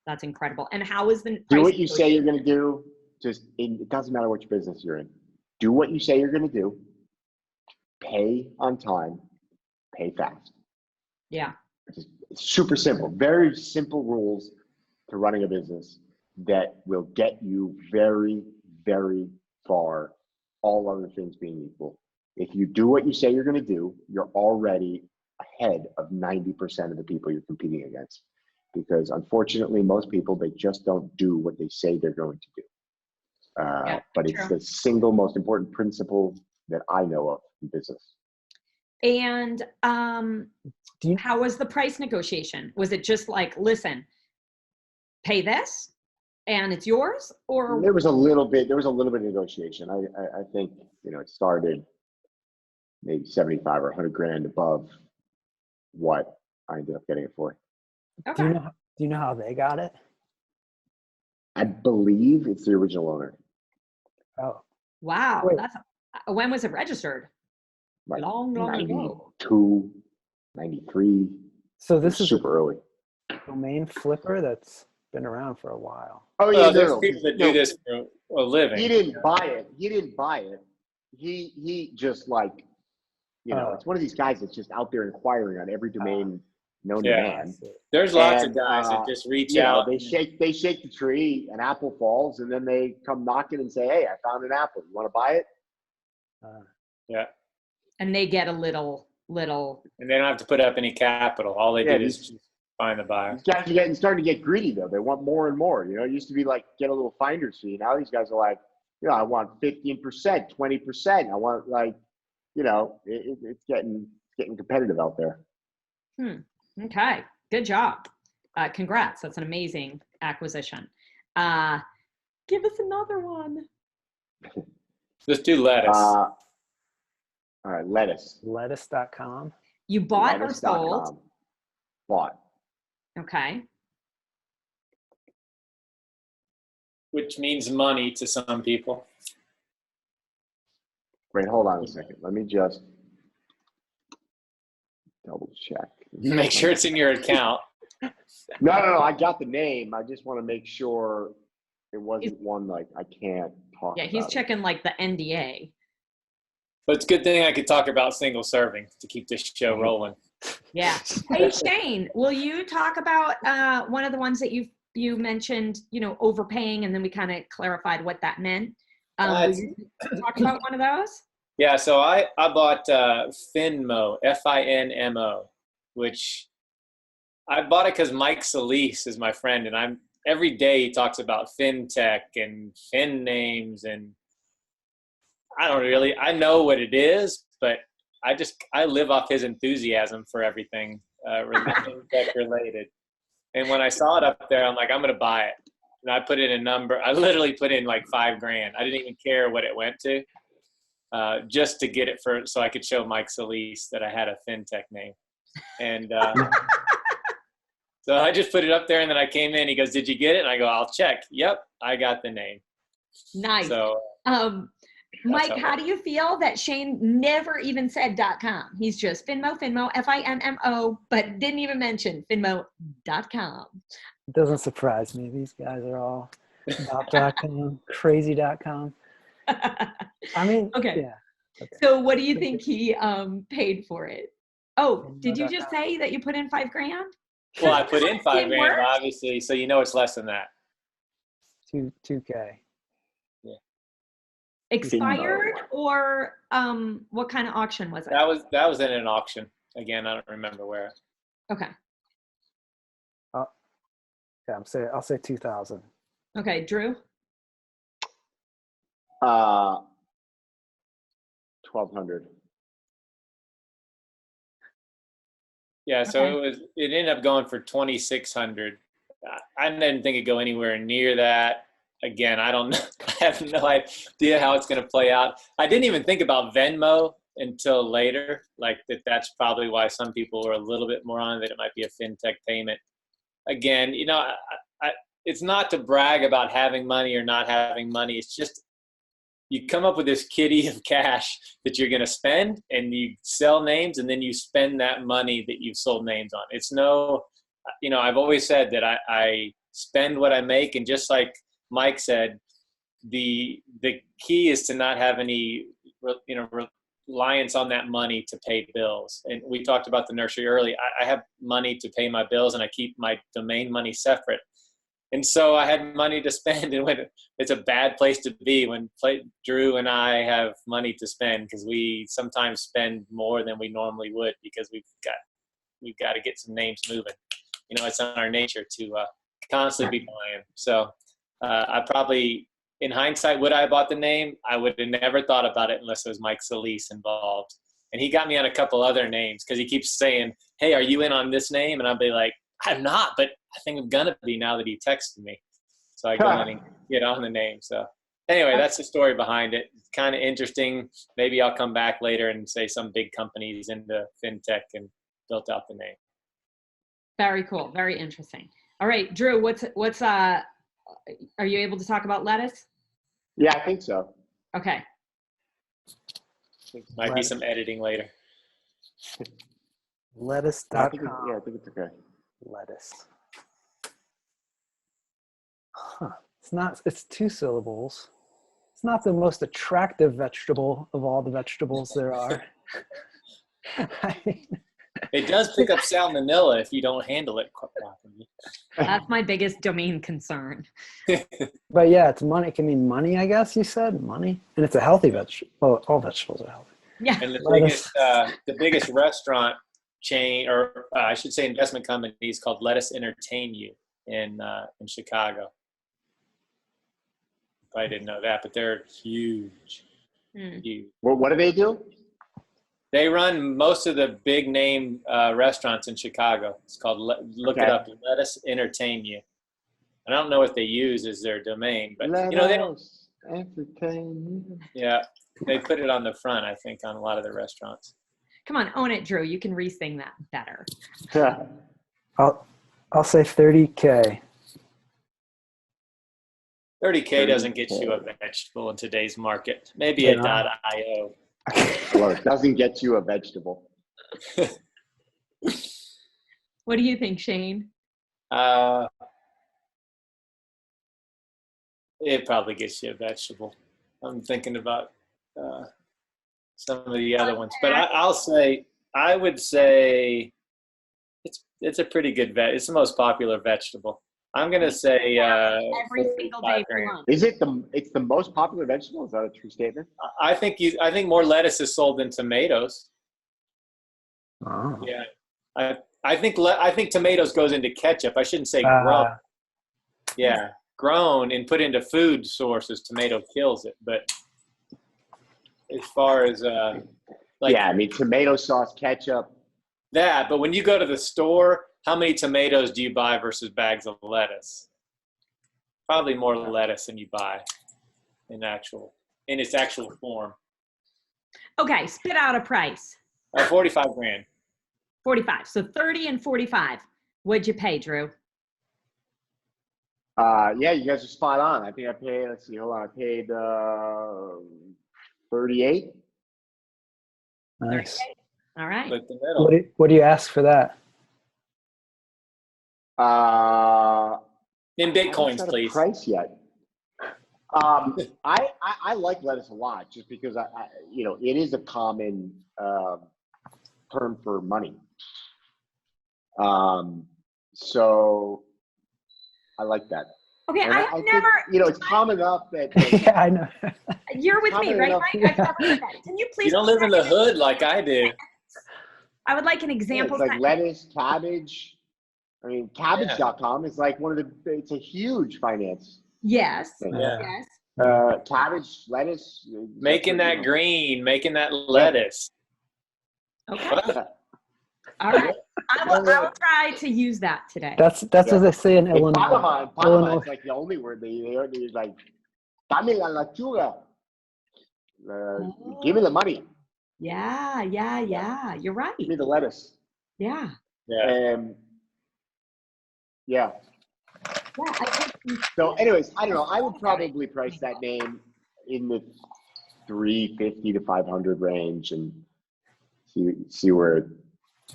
A: That's incredible. And how is the
C: do what you say you're going to do? It doesn't matter which business you're in. Do what you say you're going to do. Pay on time. Pay fast.
A: Yeah.
C: It's super simple. Very simple rules to running a business that will get you very, very far, all other things being equal. If you do what you say you're going to do, you're already ahead of 90% of the people you're competing against. Because unfortunately, most people, they just don't do what they say they're going to do. But it's the single most important principle that I know of in business.
A: And how was the price negotiation? Was it just like, listen, pay this and it's yours? Or
C: there was a little bit of negotiation. I think, it started maybe 75 or 100 grand above what I ended up getting it for.
A: Okay.
B: Do you know how they got it?
C: I believe it's the original owner.
B: Oh.
A: Wow.
B: Wait.
A: When was it registered?
C: Like
A: long ago.
C: 92, 93.
B: So this is
C: super early.
B: Domain flipper that's been around for a while.
C: Oh yeah,
D: there's people that do this for a living.
C: He didn't buy it. He just like, it's one of these guys that's just out there inquiring on every domain known to man.
D: There's lots of guys that just reach out.
C: They shake the tree, an apple falls, and then they come knocking and say, "Hey, I found an apple. You want to buy it?"
D: Yeah.
A: And they get a little.
D: And they don't have to put up any capital. All they do is just find the buyer.
C: These guys are starting to get greedy though. They want more and more. It used to be like get a little finder's fee. Now these guys are like, I want 15%, 20%. I want like, it's getting competitive out there.
A: Okay. Good job. Congrats. That's an amazing acquisition. Give us another one.
D: Let's do lettuce.
C: All right, lettuce.
B: Lettuce.com.
A: You bought or sold?
C: Bought.
A: Okay.
D: Which means money to some people.
C: Wait, hold on a second. Let me just double check.
D: Make sure it's in your account.
C: No. I got the name. I just want to make sure it wasn't one like I can't talk about.
A: Yeah, he's checking like the NDA.
D: But it's a good thing I could talk about single serving to keep this show rolling.
A: Yeah. Hey, Shane, will you talk about one of the ones that you mentioned, overpaying, and then we kind of clarified what that meant. Will you talk about one of those?
D: Yeah, so I bought Finmo, Finmo, which I bought it because Mike Solis is my friend, and every day he talks about fintech and fin names, and I know what it is, but I live off his enthusiasm for everything fintech related. And when I saw it up there, I'm like, I'm going to buy it. And I put in a number. I literally put in like $5,000. I didn't even care what it went to, just to get it so I could show Mike Solis that I had a fintech name. And so I just put it up there, and then I came in. He goes, "Did you get it?" And I go, "I'll check." Yep, I got the name.
A: Nice.
D: So,
A: Mike, how do you feel that Shane never even said .com? He's just Finmo, Finmo, but didn't even mention Finmo.com.
B: It doesn't surprise me. These guys are all .com, crazy.com. I mean,
A: okay.
B: Yeah. Okay.
A: So what do you think he paid for it? Oh, did you just say that you put in $5,000?
D: Well, I put in $5,000, obviously, so it's less than that.
B: 2K.
D: Yeah.
A: Expired, or what kind of auction was it?
D: That was in an auction. Again, I don't remember where.
A: Okay.
B: Yeah, I'll say 2,000.
A: Okay, Drew.
C: 1,200.
D: Yeah, so
A: Okay.
D: it ended up going for 2,600. I didn't think it'd go anywhere near that. Again, I don't know. I have no idea how it's going to play out. I didn't even think about Venmo until later. Like that's probably why some people were a little bit more on it. It might be a fintech payment. Again, it's not to brag about having money or not having money. It's just you come up with this kitty of cash that you're going to spend, and you sell names, and then you spend that money that you've sold names on. It's I've always said that I spend what I make, and just like Mike said, the key is to not have any reliance on that money to pay bills. And we talked about the nursery early. I have money to pay my bills, and I keep my domain money separate. And so I had money to spend, and when it's a bad place to be when Drew and I have money to spend, because we sometimes spend more than we normally would because we've got to get some names moving. It's in our nature to constantly be buying. So I probably, in hindsight, would I have bought the name? I would have never thought about it unless it was Mike Solis involved. And he got me on a couple other names because he keeps saying, "Hey, are you in on this name?" And I'll be like, "I'm not, but I think I'm gonna be now that he texted me." So I go in and get on the name. So anyway, that's the story behind it. It's kind of interesting. Maybe I'll come back later and say some big companies into fintech and built out the name.
A: Very cool. Very interesting. All right, Drew, what's are you able to talk about lettuce?
C: Yeah, I think so.
A: Okay.
D: Might be some editing later.
B: Lettuce.com.
C: I think it's okay.
B: Lettuce. Huh. It's 2 syllables. It's not the most attractive vegetable of all the vegetables there are.
D: It does pick up salmonella if you don't handle it properly.
A: That's my biggest domain concern.
B: But yeah, it's money. It can mean money, I guess you said. Money. And it's a healthy vegetable. Well, all vegetables are healthy.
A: Yeah.
D: And the biggest restaurant chain, or I should say investment company, is called Lettuce Entertain You in Chicago. I didn't know that, but they're huge. Huge.
C: Well, what do they do?
D: They run most of the big name restaurants in Chicago. It's called, look it up, Lettuce Entertain You. I don't know what they use as their domain, but they don't
C: entertain you.
D: Yeah, they put it on the front, I think, on a lot of the restaurants.
A: Come on, own it, Drew. You can re-sing that better.
B: I'll say 30K.
D: 30K doesn't get you a vegetable in today's market. Maybe a .io.
C: Well, it doesn't get you a vegetable.
A: What do you think, Shane?
D: It probably gets you a vegetable. I'm thinking about some of the other ones. But I would say it's a pretty good it's the most popular vegetable. I'm gonna say
A: every single day for
D: $45,000.
A: lunch.
C: Is it it's the most popular vegetable? Is that a true statement?
D: I think more lettuce is sold than tomatoes.
B: Oh.
D: Yeah, I think tomatoes goes into ketchup. I shouldn't say grown. Yeah, grown and put into food sources, tomato kills it. But as far as
C: yeah, I mean tomato sauce, ketchup.
D: But when you go to the store, how many tomatoes do you buy versus bags of lettuce? Probably more lettuce than you buy in its actual form.
A: Okay, spit out a price.
D: $45,000.
A: 45. So 30 and 45. What'd you pay, Drew?
C: Yeah, you guys are spot on. I think I paid, let's see, hold on. I paid 38.
B: Nice.
A: All right.
D: But the middle.
B: What do you ask for that?
D: In Bitcoins, please.
C: Price yet? I like lettuce a lot just because it is a common term for money. So I like that.
A: Okay,
C: And
A: I never.
C: Think, it's common enough that.
B: Yeah, I know.
A: You're with me, right,
C: enough,
A: Mike? I've talked about that. Can you please?
D: You don't live in the hood like I do.
A: I would like an example.
C: It's like lettuce, cabbage. I mean, cabbage.com is like it's a huge finance.
A: Yes.
C: thing.
D: Yeah.
A: Yes.
C: Cabbage, lettuce.
D: Making that green, making that lettuce.
A: Okay. All right. I will try to use that today.
B: That's what they say in Illinois.
C: Panama is like the only word they use, like, dame la lechuga. Give me the money.
A: Yeah. You're right.
C: Give me the lettuce.
A: Yeah.
D: Yeah.
C: Yeah.
A: Yeah.
C: So, anyways, I don't know. I would probably price that name in the 350 to 500 range and see where it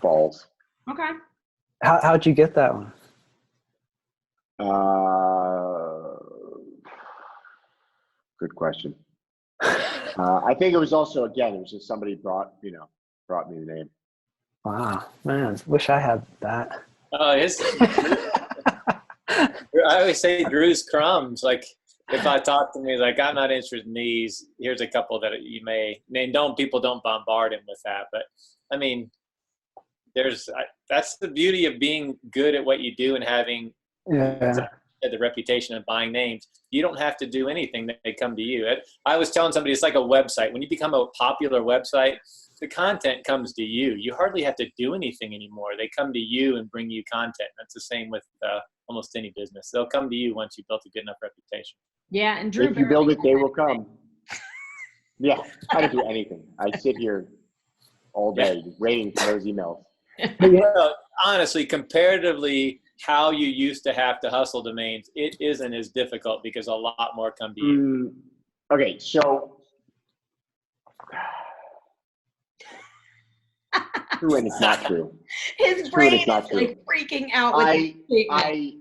C: falls.
A: Okay.
B: How'd you get that one?
C: Good question. I think it was also, again, it was just somebody brought me the name.
B: Wow, man, wish I had that.
D: Oh, I always say Drew's crumbs. Like, if I talk to me, like, I'm not interested in these. Here's a couple that you may. And people don't bombard him with that. But I mean, that's the beauty of being good at what you do and having the reputation of buying names. You don't have to do anything; they come to you. I was telling somebody it's like a website. When you become a popular website, the content comes to you. You hardly have to do anything anymore. They come to you and bring you content. That's the same with almost any business. They'll come to you once you've built a good enough reputation.
A: Yeah, and Drew,
C: if you build it, they will come. Yeah, I don't do anything. I sit here all day waiting for those emails.
D: Well, honestly, comparatively, how you used to have to hustle domains, it isn't as difficult because a lot more come to you.
C: Okay, so true and it's not true.
A: His brain is like freaking out with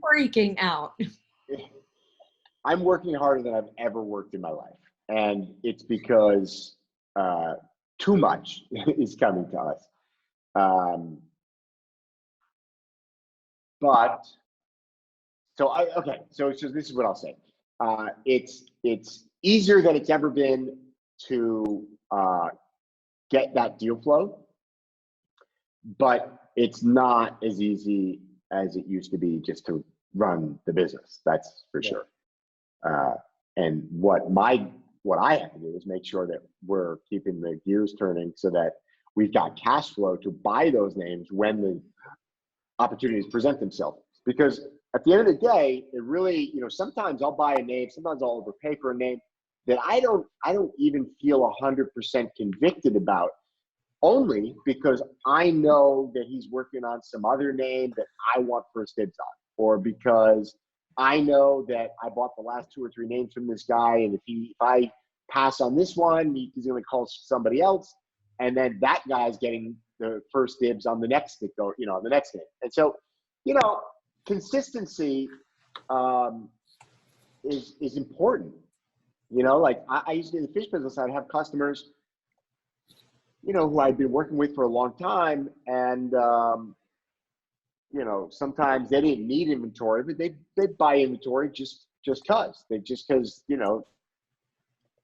A: freaking out.
C: I'm working harder than I've ever worked in my life, and it's because too much is coming to us. So this is what I'll say. It's easier than it's ever been to get that deal flow, but it's not as easy as it used to be just to run the business. That's for sure. And what I have to do is make sure that we're keeping the gears turning so that we've got cash flow to buy those names when the opportunities present themselves. Because at the end of the day, it really, sometimes I'll buy a name, sometimes I'll overpay for a name that I don't even feel 100% convicted about, only because I know that he's working on some other name that I want first dibs on, or because I know that I bought the last 2 or 3 names from this guy, and if I pass on this one, he's going to call somebody else, and then that guy's getting the first dibs on the next on the next name. And so, consistency is important. Like I used to do the fish business. I'd have customers who I'd been working with for a long time, and sometimes they didn't need inventory, but they'd buy inventory just because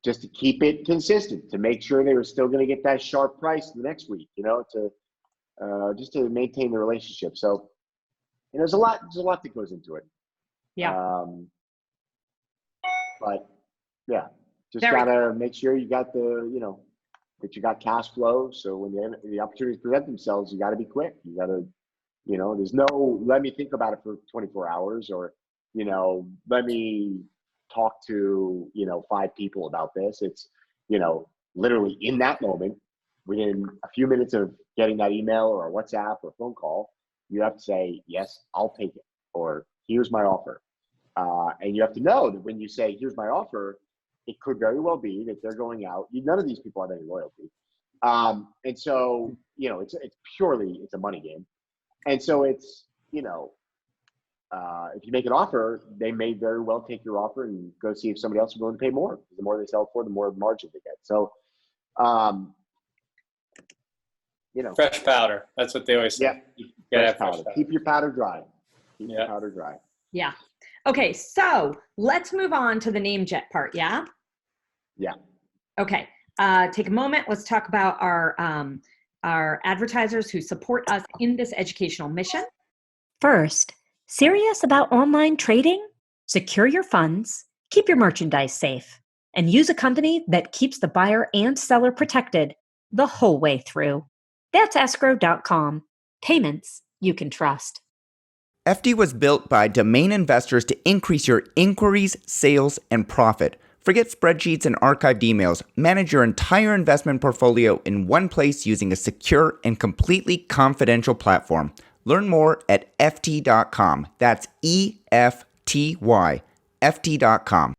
C: just to keep it consistent, to make sure they were still going to get that sharp price the next week, to just to maintain the relationship. So, there's a lot that goes into it.
A: Yeah.
C: But yeah, just gotta make sure you got that you got cash flow. So when the opportunities present themselves, you got to be quick. You got to, there's no let me think about it for 24 hours, or let me talk to 5 people about this. It's literally in that moment, within a few minutes of getting that email or a WhatsApp or phone call, you have to say, yes, I'll take it, or here's my offer. And you have to know that when you say, here's my offer, it could very well be that they're going out. None of these people have any loyalty. And so, it's a money game. And so it's, if you make an offer, they may very well take your offer and go see if somebody else is willing to pay more. The more they sell it for, the more margin they get. So,
D: fresh powder. That's what they always say.
C: Yeah, fresh powder. Keep your powder dry. Keep your powder dry.
A: Yeah. Okay, so let's move on to the NameJet part, yeah?
C: Yeah.
A: Okay, take a moment. Let's talk about our advertisers who support us in this educational mission.
E: First, serious about online trading? Secure your funds, keep your merchandise safe, and use a company that keeps the buyer and seller protected the whole way through. That's escrow.com. Payments you can trust.
F: FD was built by domain investors to increase your inquiries, sales, and profit. Forget spreadsheets and archived emails. Manage your entire investment portfolio in one place using a secure and completely confidential platform. Learn more at FT.com. That's EFTY, FT.com.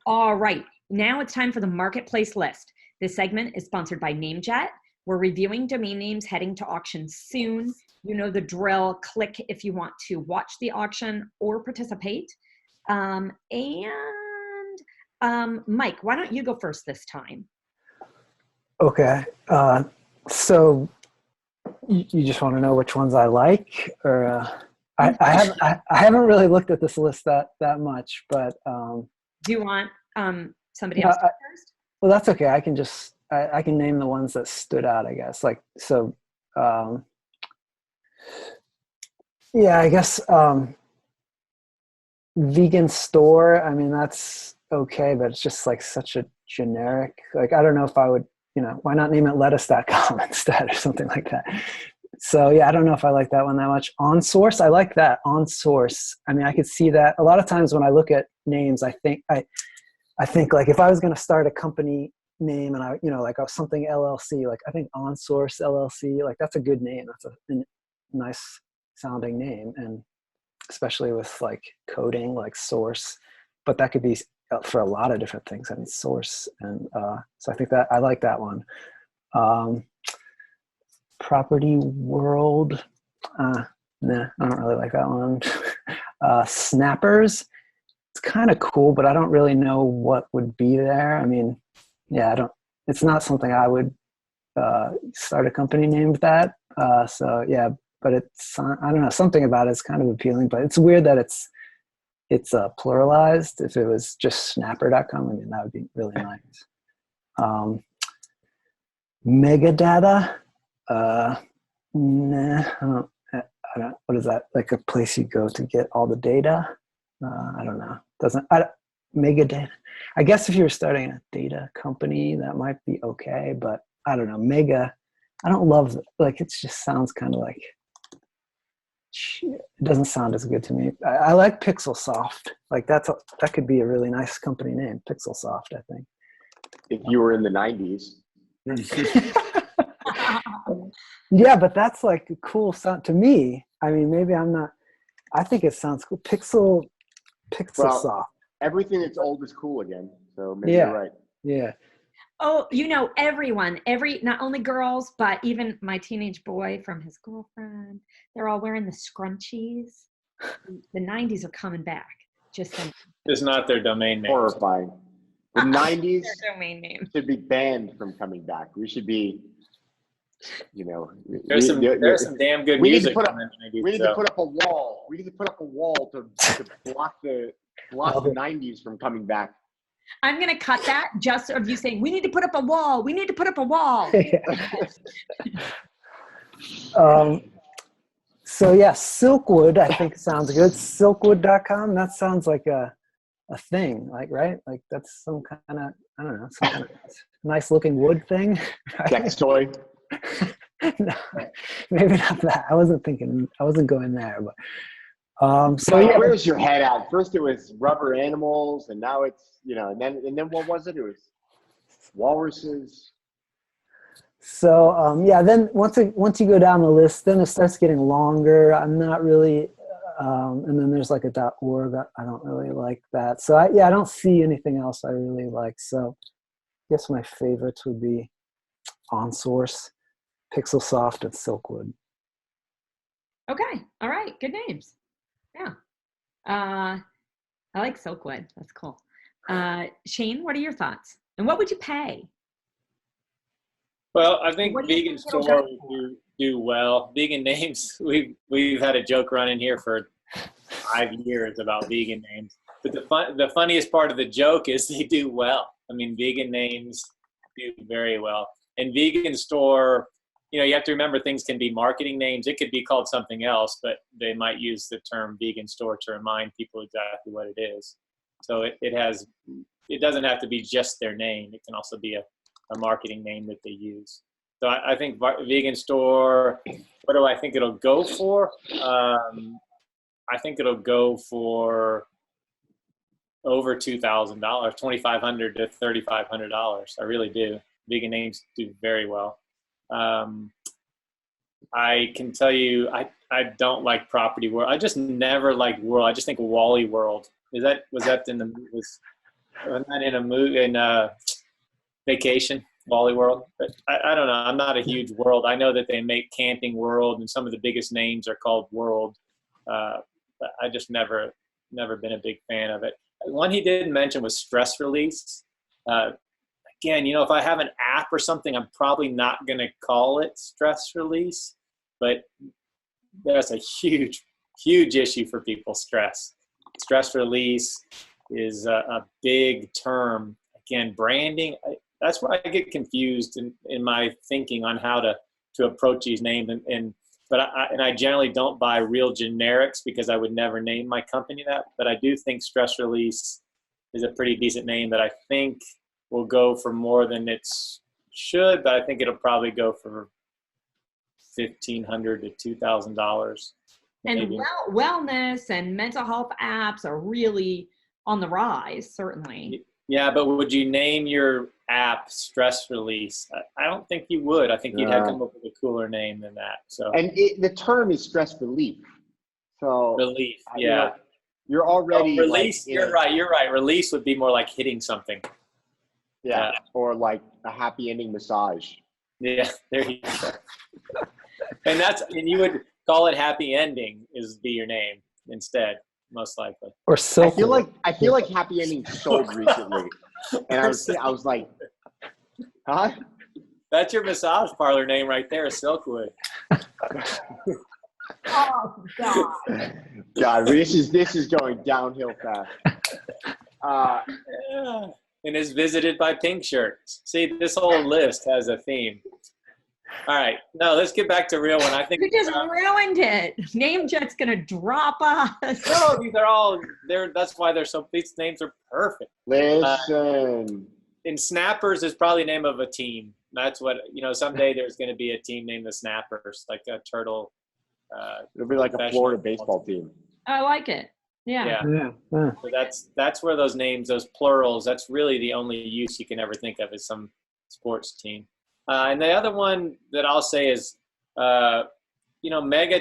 A: All right, now it's time for the marketplace list. This segment is sponsored by NameJet. We're reviewing domain names heading to auction soon. You know the drill. Click if you want to watch the auction or participate. Mike, why don't you go first this time?
B: Okay. So you just want to know which ones I like, or I haven't really looked at this list that much, but
A: do you want somebody else first?
B: Well, that's okay. I can just I can name the ones that stood out, I guess. Like so. Yeah, I guess vegan store. I mean, that's okay, but it's just like such a generic. Like, I don't know if I would, why not name it lettuce.com instead or something like that. So yeah, I don't know if I like that one that much. On source, I like that. On source. I mean, I could see that a lot of times when I look at names. I think like if I was going to start a company name and I, like something LLC, like I think On Source LLC, like that's a good name. That's a nice sounding name, and especially with like coding, like source, but that could be for a lot of different things. I mean, source, and so I think that I like that one. Property World, nah, I don't really like that one. Snappers, it's kind of cool, but I don't really know what would be there. I mean, yeah, it's not something I would start a company named that. So yeah, but it's, I don't know, something about it's kind of appealing, but it's weird that it's pluralized. If it was just snapper.com, I mean, that would be really nice. Megadata, nah, I don't, what is that? Like a place you go to get all the data? I don't know. Megadata. I guess if you were starting a data company, that might be okay, but I don't know. Mega, I don't love, like, it just sounds kind of like, it doesn't sound as good to me. I like PixelSoft. Like that could be a really nice company name, PixelSoft, I think.
C: If you were in the 90s.
B: Yeah, but that's like a cool sound to me. I mean, maybe I'm not, I think it sounds cool. PixelSoft.
C: Well, everything that's old is cool again. So maybe you're right.
B: Yeah.
A: Oh, everyone, not only girls, but even my teenage boy from his girlfriend, they're all wearing the scrunchies. The 90s are coming back. Just saying.
D: It's not their domain name.
C: Horrifying. The 90s
A: Their domain name.
C: should be banned from coming back. We should be,
D: There's some damn good
C: we need to
D: music.
C: we need to put up a wall. We need to put up a wall to block the 90s from coming back.
A: I'm going to cut that just of you saying, we need to put up a wall. We need to put up a wall.
B: So yeah, Silkwood, I think sounds good. Silkwood.com. That sounds like a thing, like, right? Like that's some kind of, I don't know, some kind of nice looking wood thing. Right?
C: Sex toy.
B: No, maybe not that. I wasn't going there, but
C: So yeah, where's your head at? First it was rubber animals, and now it's and then what was it? It was walruses.
B: So yeah, then once you go down the list, then it starts getting longer. I'm not really, and then there's like a .org. I don't really like that. So I don't see anything else I really like. So I guess my favorites would be OnSource, PixelSoft, and Silkwood.
A: Okay. All right. Good names. Yeah. I like Silkwood. That's cool. Shane, what are your thoughts? And what would you pay?
D: Well, I think
A: What do you
D: vegan
A: think it'll
D: store
A: go for?
D: do well. Vegan names, we've had a joke running here for 5 years about vegan names. But the funniest part of the joke is they do well. I mean, vegan names do very well. And vegan store, you have to remember things can be marketing names. It could be called something else, but they might use the term vegan store to remind people exactly what it is. So it doesn't have to be just their name. It can also be a marketing name that they use. So I think vegan store, what do I think it'll go for? I think it'll go for over $2,000, $2,500 to $3,500. I really do. Vegan names do very well. I can tell you, I don't like Property World. I just never liked World. I just think Wally World. Was that in a movie in Vacation, Wally World? But I don't know. I'm not a huge World. I know that they make Camping World, and some of the biggest names are called World. But I just never been a big fan of it. One he didn't mention was Stress Release. Again, if I have an app or something, I'm probably not going to call it Stress Release, but that's a huge, huge issue for people. Stress release is a big term. Again, branding, that's where I get confused in my thinking on how to approach these names. But I generally don't buy real generics because I would never name my company that. But I do think Stress Release is a pretty decent name that I think will go for more than it should, but I think it'll probably go for $1,500 to $2,000.
A: And wellness and mental health apps are really on the rise, certainly.
D: Yeah, but would you name your app Stress Release? I don't think you would. I think you'd have to come up with a cooler name than that. So,
C: and the term is stress relief. So
D: relief, yeah.
C: You're already
D: release. You're right. Release would be more like hitting something.
C: Yeah, or like a happy ending massage.
D: Yeah, there you go. and you would call it happy ending be your name instead, most likely.
B: Or so.
C: I feel like happy ending sold recently, and I was like, huh?
D: That's your massage parlor name right there, Silkwood.
A: Oh God!
C: God, this is going downhill fast.
D: And is visited by pink shirts. See, this whole list has a theme. All right, no, let's get back to real one. I think
A: You just ruined it. NameJet's gonna drop us.
D: No, these are all there. That's why these names are perfect.
C: Listen.
D: And Snappers is probably the name of a team. That's what someday there's going to be a team named the Snappers, like a turtle.
C: It'll be like a Florida baseball team.
A: I like it. Yeah.
D: So that's where those names, those plurals, that's really the only use you can ever think of is some sports team. And the other one that I'll say is, Mega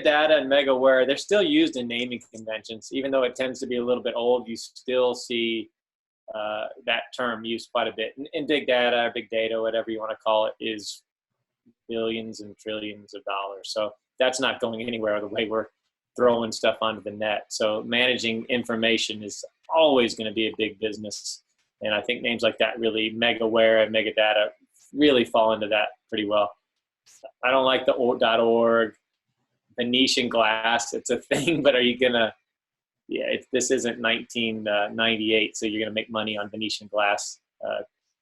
D: Data and MegaWare, they're still used in naming conventions. Even though it tends to be a little bit old, you still see that term used quite a bit. And big data, big data, whatever you want to call it, is billions and trillions of dollars. So that's not going anywhere the way we're throwing stuff onto the net. So managing information is always going to be a big business. And I think names like that, really, MegaWare and Megadata, really fall into that pretty well. I don't like the .org, Venetian glass. It's a thing, but are you gonna? Yeah, this isn't 1998, so you're gonna make money on Venetian glass,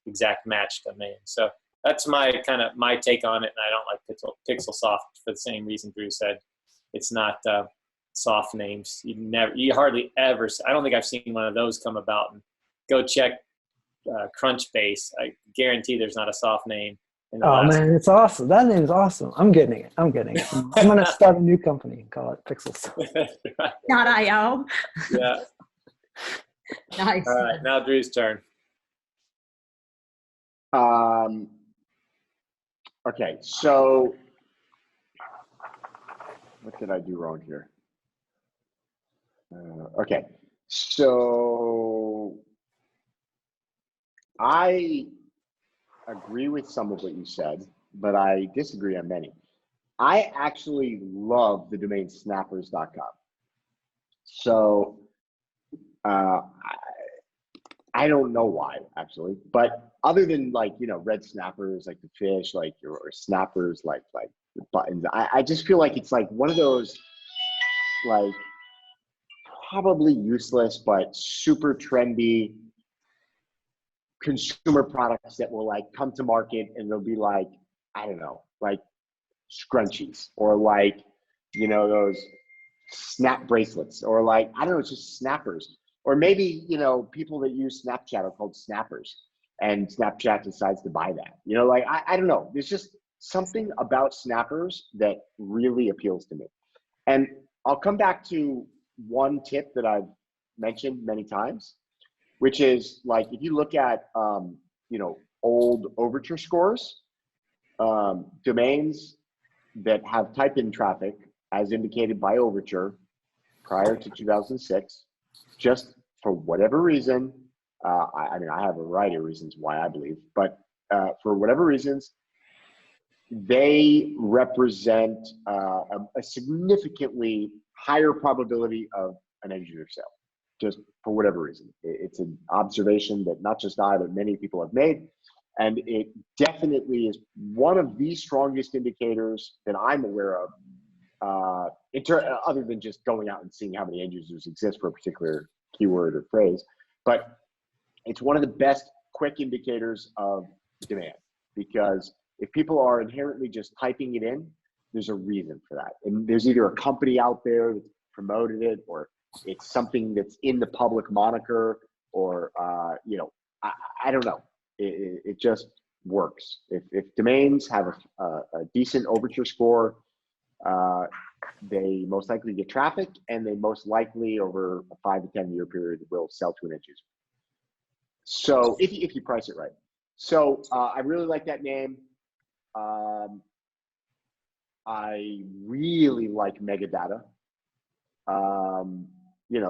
D: exact match domain. So that's my take on it, and I don't like PixelSoft for the same reason Drew said. It's not soft names. You hardly ever. I don't think I've seen one of those come about. And go check Crunchbase. I guarantee there's not a soft name.
B: Oh man, it's awesome. That name's awesome. I'm getting it. I'm gonna start a new company and call it PixelSoft.
A: .io.
D: Yeah.
A: Nice.
D: All right, now Drew's turn.
C: Okay, so what did I do wrong here? Okay, so I agree with some of what you said, but I disagree on many. I actually love the domain snappers.com. So I don't know why, actually, but other than red snappers like the fish, or snappers like the buttons, I just feel like it's like one of those probably useless but super trendy consumer products that will come to market, and they'll be I don't know, scrunchies, or those snap bracelets, or I don't know, it's just snappers. Or maybe, people that use Snapchat are called snappers, and Snapchat decides to buy that. I don't know. There's just something about snappers that really appeals to me. And I'll come back to one tip that I've mentioned many times, which is if you look at, old Overture scores, domains that have type-in traffic as indicated by Overture prior to 2006, just for whatever reason, I have a variety of reasons why I believe, but for whatever reasons, they represent a significantly higher probability of an end user sale, just for whatever reason. It's an observation that not just I, but many people have made, and it definitely is one of the strongest indicators that I'm aware of, other than just going out and seeing how many end users exist for a particular keyword or phrase. But it's one of the best quick indicators of demand, because if people are inherently just typing it in, there's a reason for that. And there's either a company out there that's promoted it, or it's something that's in the public moniker, or, I don't know. It just works. If domains have a decent Overture score, they most likely get traffic, and they most likely over a 5 to 10 year period will sell to an end user. So if you price it right. So I really like that name. I really like Megadata,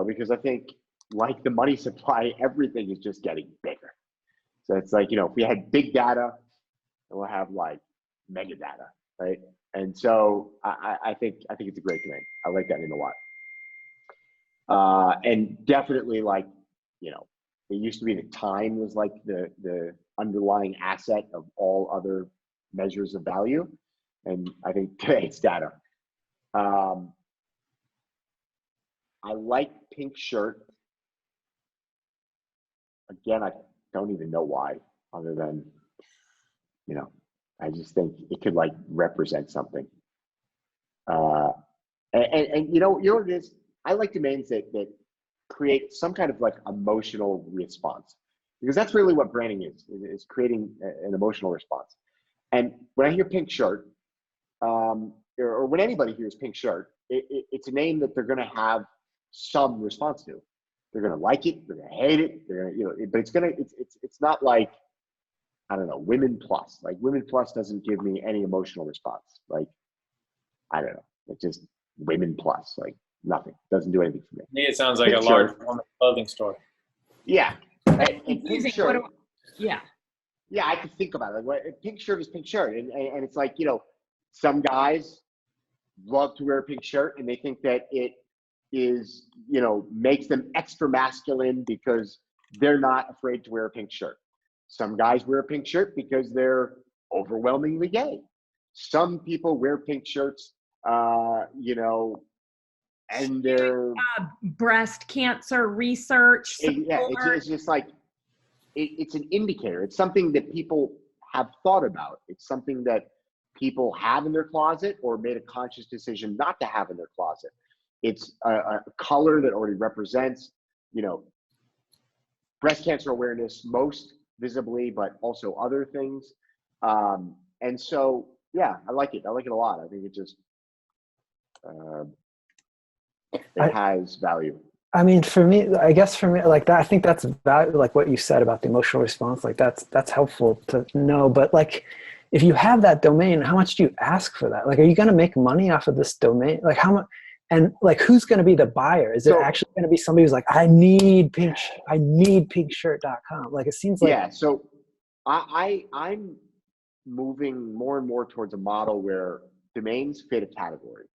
C: because I think like the money supply, everything is just getting bigger. So it's if we had big data, we'll have Megadata, right? And so I think it's a great domain. I like that name a lot. And definitely it used to be that time was the underlying asset of all other measures of value. And I think today it's data. I like Pink Shirt. Again, I don't even know why, other than, I just think it could represent something. And you know what it is? I like domains that create some kind of emotional response, because that's really what branding is creating an emotional response. And when I hear Pink Shirt, or when anybody hears Pink Shirt, it's a name that they're going to have some response to. They're going to like it, they're going to hate it, they're going to, but it's not I don't know, Women Plus. Women Plus doesn't give me any emotional response. I don't know. It's just Women Plus. Nothing. Doesn't do anything for me.
D: To me, it sounds like
C: Pink
D: a large
C: Shirt.
D: clothing store.
C: Yeah. And Pink Shirt.
A: Yeah.
C: Yeah, I could think about it. Pink Shirt is Pink Shirt. And it's some guys love to wear a pink shirt, and they think that it is, makes them extra masculine because they're not afraid to wear a pink shirt. Some guys wear a pink shirt because they're overwhelmingly gay. Some people wear pink shirts, you know, and they're
A: breast cancer research.
C: It's just like it's an indicator. It's something that people have thought about. It's something that people have in their closet or made a conscious decision not to have in their closet. It's a color that already represents, you know, breast cancer awareness most visibly, but also other things. And so, yeah, I like it. I like it a lot. I think it just, it has value.
B: I mean, for me, I guess for me, like that, I think that's value, like what you said about the emotional response, like that's helpful to know. But like, if you have that domain, how much do you ask for that? Like, are you going to make money off of this domain? Like how much, and like, who's going to be the buyer? Is it actually going to be somebody who's like, I need pinkshirt.com. Like, it seems like.
C: Yeah. So I'm moving more and more towards a model where domains fit a category.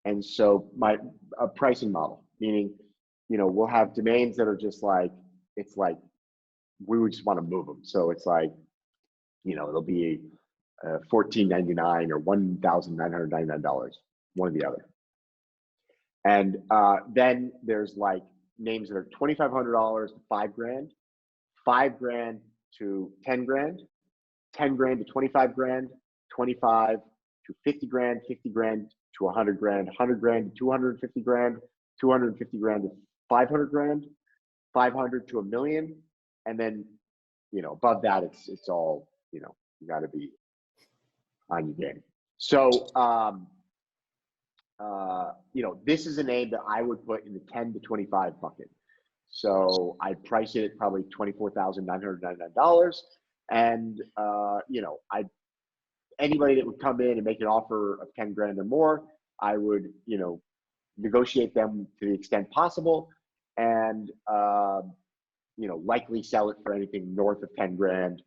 C: And so a pricing model, meaning, you know, we'll have domains that are just like, it's like, we would just want to move them. So it's like, you know, it'll be $14.99 or $1,999, one or the other. And then there's like names that are $2,500 to $5,000, $5,000 to $10,000, $10,000 to $25,000, $25,000 to $50,000, $50,000 to $100,000, $100,000 to $250,000, $250,000 to $500,000, $500,000 to $1 million, and then, you know, above that it's all, you know, you got to be on your game. So you know, this is a name that I would put in the 10 to 25 bucket. So I'd price it at probably $24,999, and you know, anybody that would come in and make an offer of $10,000 or more, I would, you know, negotiate them to the extent possible, and you know, likely sell it for anything north of $10,000,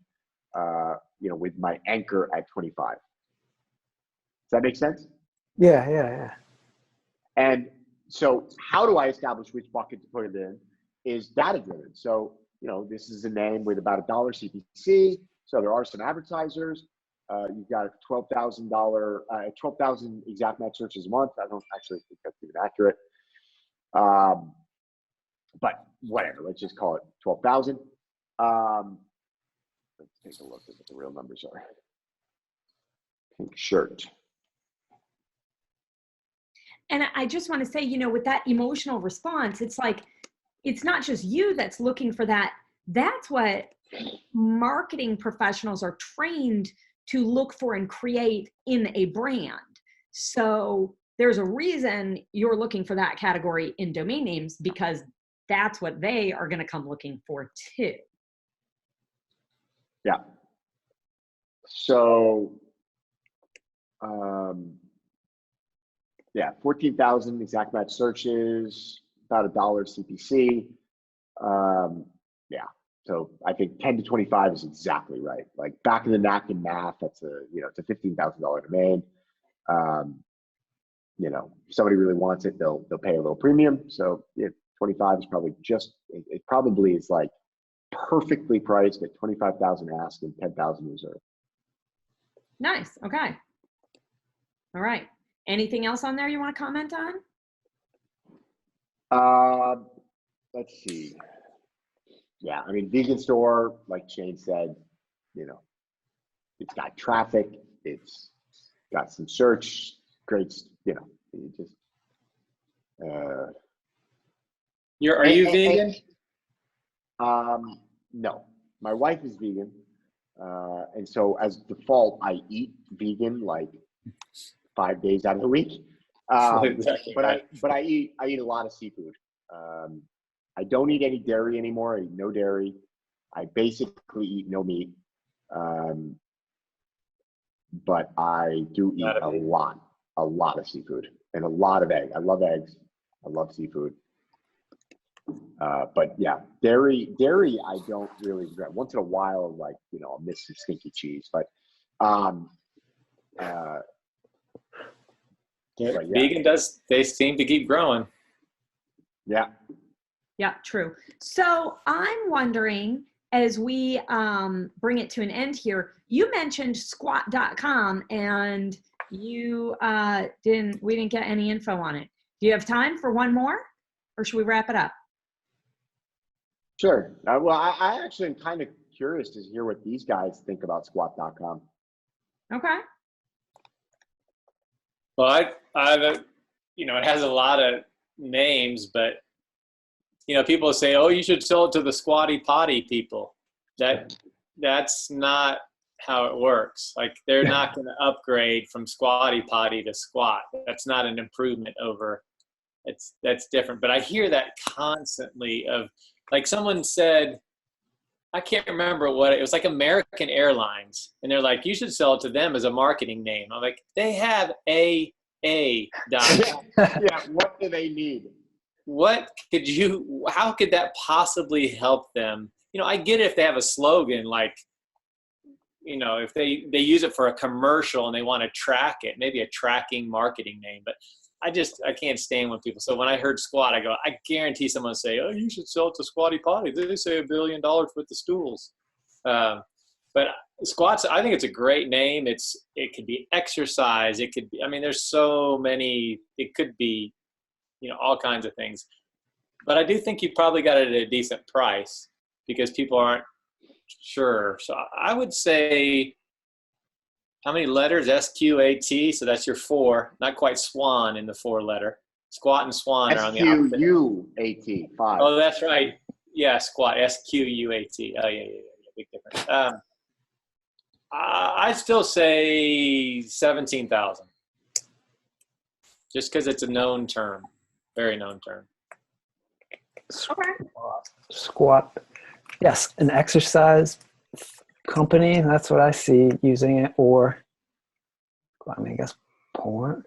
C: you know, with my anchor at 25. Does that make sense?
B: Yeah.
C: And so how do I establish which bucket to put it in is data driven. So, you know, this is a name with about $1 CPC. So there are some advertisers. You've got $12,000 exact match searches a month. I don't actually think that's even accurate. But whatever, let's just call it 12,000. Let's take a look at what the real numbers are. Pink shirt.
A: And I just want to say, you know, with that emotional response, it's like, it's not just you that's looking for that. That's what marketing professionals are trained to look for and create in a brand. So there's a reason you're looking for that category in domain names, because that's what they are going to come looking for too.
C: Yeah. So, yeah, 14,000 exact match searches, about $1 CPC. Yeah, so I think 10 to 25 is exactly right. Like back in the napkin math, that's it's a $15,000 domain. You know, if somebody really wants it, they'll pay a little premium. So 25 is probably it probably is like perfectly priced at 25,000 ask and 10,000 reserve.
A: Nice. Okay. All right. Anything else on there you want to comment on?
C: Let's see. Yeah, I mean, vegan store, like Shane said, you know, it's got traffic, it's got some search, great, you know, you just.
D: Are you vegan?
C: No, my wife is vegan, and so as default, I eat vegan like 5 days out of the week.
D: Exactly,
C: but
D: right.
C: I eat a lot of seafood. I don't eat any dairy anymore. I eat no dairy. I basically eat no meat. But I do eat a lot of seafood and a lot of egg. I love eggs. I love seafood. But yeah, dairy I don't really regret. Once in a while, like, you know, I'll miss some stinky cheese, but
D: yeah. Vegan they seem to keep growing.
C: Yeah.
A: Yeah, true. So I'm wondering, as we bring it to an end here, you mentioned squat.com and you we didn't get any info on it. Do you have time for one more, or should we wrap it up?
C: Sure. Well, I actually am kind of curious to hear what these guys think about squat.com.
A: Okay.
D: Well, I've it has a lot of names, but people say, oh, you should sell it to the squatty potty people. That's not how it works. Like, they're not going to upgrade from squatty potty to squat. That's not an improvement over. That's different. But I hear that constantly of, like, someone said, I can't remember what it was, like American Airlines, and they're like, you should sell it to them as a marketing name. I'm like, they have
C: Yeah, what do they need?
D: How could that possibly help them? I get it if they have a slogan, like, if they use it for a commercial and they want to track it, maybe a tracking marketing name. But I can't stand when people. So when I heard squat, I go, I guarantee someone say, oh, you should sell it to Squatty Potty. They say $1 billion with the stools. But squats, I think it's a great name. It could be exercise. It could be, there's so many, it could be, all kinds of things. But I do think you probably got it at a decent price because people aren't sure. So I would say, how many letters? SQAT. So that's your 4. Not quite swan in the 4-letter. Squat and swan are on the opposite.
C: SQUAT 5.
D: Oh, that's right. Yeah, squat. SQUAT. Oh, yeah. Big difference. I'd still say 17,000. Just because it's a known term, very known term.
A: Okay.
B: Squat. Yes, an exercise company. That's what I see using it. Or, I guess porn.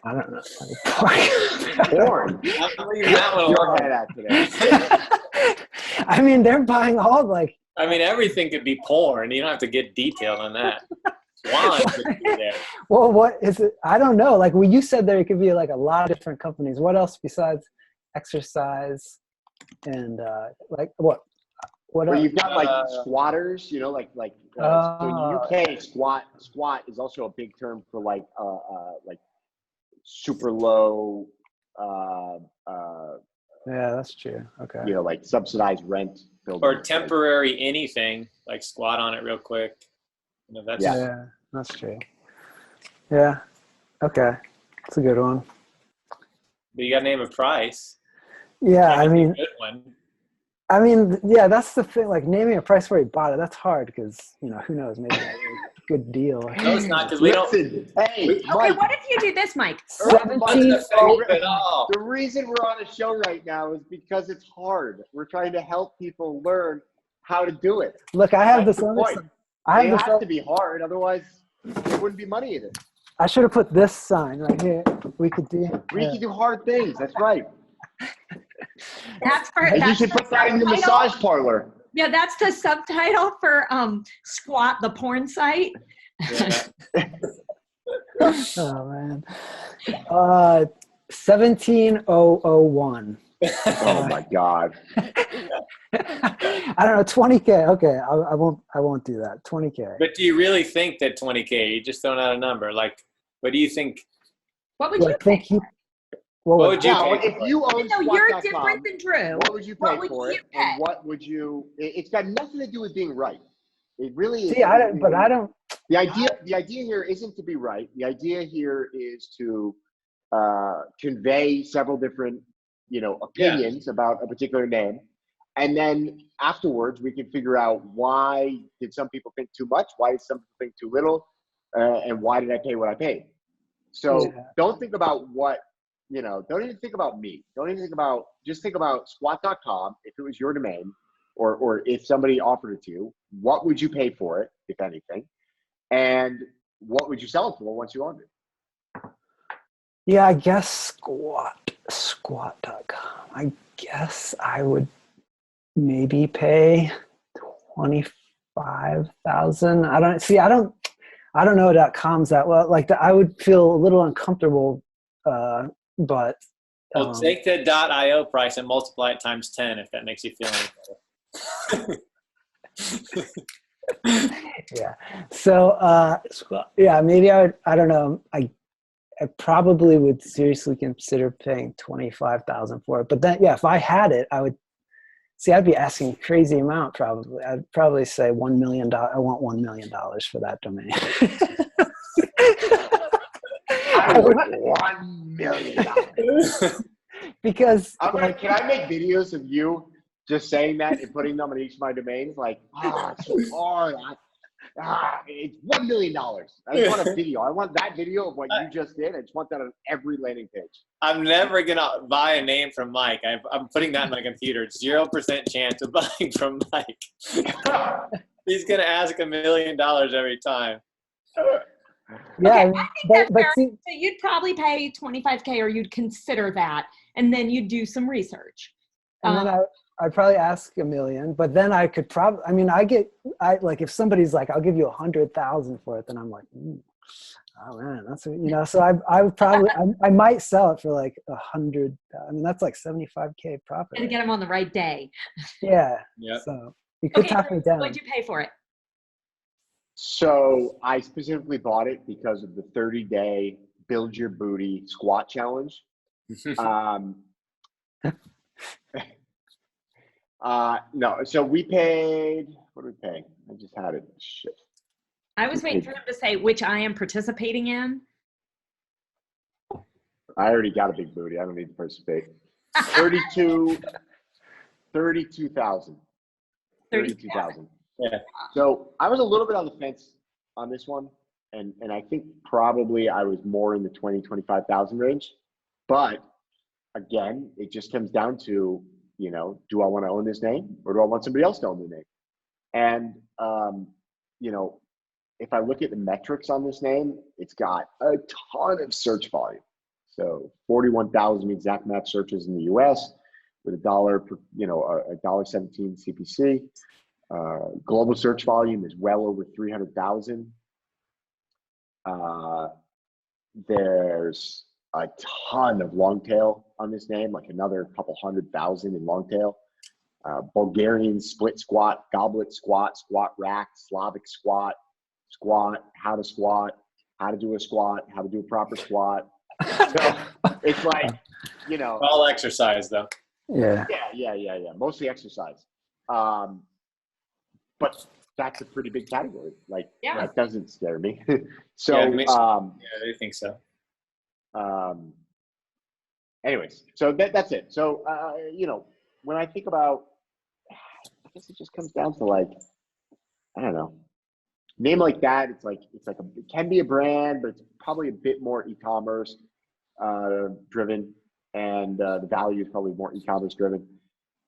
B: I don't know.
C: Porn.
D: I'm leaving that one alone.
C: Your head out today.
B: They're buying all like.
D: Everything could be porn. You don't have to get detailed on that. Swan could be there.
B: Well, what is it? I don't know. Like, you said there, it could be like a lot of different companies. What else besides exercise and like what? What
C: Well,
B: else?
C: you've got like squatters, so in the UK, squat is also a big term for like super low.
B: Yeah, that's true. Okay.
C: Like subsidized rent buildings.
D: Or temporary anything, like squat on it real quick. That's
B: Yeah, that's true. Yeah. Okay. That's a good one.
D: But you got to name a price.
B: Yeah,
D: a good one.
B: Yeah, that's the thing. Like, naming a price where you bought it, that's hard because, who knows? Maybe that's a good deal.
D: No, it's not, because we don't.
C: Hey,
A: Okay,
C: Mike,
A: what if you do this, Mike?
B: 17.
C: The reason we're on a show right now is because it's hard. We're trying to help people learn how to do it.
B: Look, I have
C: That's
B: this
C: the
B: other.
C: point. It has to be hard, otherwise there wouldn't be money in it.
B: I should have put this sign right here. We could do.
C: We can do hard things. That's right.
A: That's for.
C: And you
A: That's
C: should
A: the
C: put that in the
A: subtitle.
C: massage parlor.
A: Yeah, that's the subtitle for Squat, the porn site.
D: Yeah.
B: Oh man. 17001.
C: Oh my God.
B: I don't know. 20K. Okay, I won't do that. 20K.
D: But do you really think that 20K? You just throwing out a number. Like, what do you think?
A: What would you
B: think
A: pay?
D: What would you
C: Now,
D: pay
C: if
D: for it?
C: you own
A: No, you're
C: squat.com,
A: different than Drew.
C: what would you pay for it? And what would you? It's got nothing to do with being right. It really is.
B: See, I don't. But I don't.
C: The idea here isn't to be right. The idea here is to convey several different, opinions about a particular name, and then afterwards we can figure out why did some people think too much, why did some people think too little, and why did I pay what I paid. So don't think about what. Don't even think about me. Just think about squat.com. If it was your domain, or if somebody offered it to you, what would you pay for it, if anything? And what would you sell it for once you owned it?
B: Yeah, I guess squat.com. I guess I would maybe pay 25,000. I don't know .coms that well. Like, I would feel a little uncomfortable, but
D: Well, take the .io price and multiply it times 10 if that makes you feel any better.
B: Yeah. So, yeah, maybe I don't know. I probably would seriously consider paying 25,000 for it. But then, yeah, if I had it, I'd be asking a crazy amount probably. I'd probably say $1 million. I want $1 million for that domain.
C: I want $1 million.
B: Because
C: can I make videos of you just saying that and putting them on each of my domains? Like, it's so hard. It's $1 million. I just want a video. I want that video of what you just did. I just want that on every landing page.
D: I'm never going to buy a name from Mike. I'm putting that in my computer. 0% chance of buying from Mike. He's going to ask $1 million every time.
B: Yeah,
A: okay, I think that's fair.
B: see,
A: So you'd probably pay $25K, or you'd consider that, and then you'd do some research.
B: and then I'd probably ask $1 million, but then I could probably, I mean, like if somebody's like, I'll give you 100,000 for it, then I'm like, oh man, that's, so I would probably, I might sell it for like 100. I mean, that's like 75K profit.
A: And get them on the right day.
B: Yeah.
D: Yep.
B: So you could talk me down.
A: What'd you pay for it?
C: So I specifically bought it because of the 30-day build your booty squat challenge. No, so we paid, what did we pay? I just had it. Shit.
A: I was waiting for him to say which I am participating in.
C: I already got a big booty. I don't need to participate. 32,000. 32,000.
D: Yeah.
C: So I was a little bit on the fence on this one. And I think probably I was more in the 25,000 range. But again, it just comes down to, do I want to own this name, or do I want somebody else to own the name? And, if I look at the metrics on this name, it's got a ton of search volume. So 41,000 exact match searches in the US with $1.17 CPC. Global search volume is well over 300,000. There's a ton of long tail on this name, like another couple 100,000 in long tail. Bulgarian split squat, goblet squat, squat rack, Slavic squat, how to do a squat, how to do a proper squat. So it's like,
D: All exercise though.
B: Yeah.
C: Yeah. Mostly exercise. But that's a pretty big category. Like, that doesn't scare me. So,
D: I think so.
C: Anyways, so that's it. So, when I think about, I guess it just comes down to like, I don't know, name like that. It can be a brand, but it's probably a bit more e-commerce driven, and the value is probably more e-commerce driven.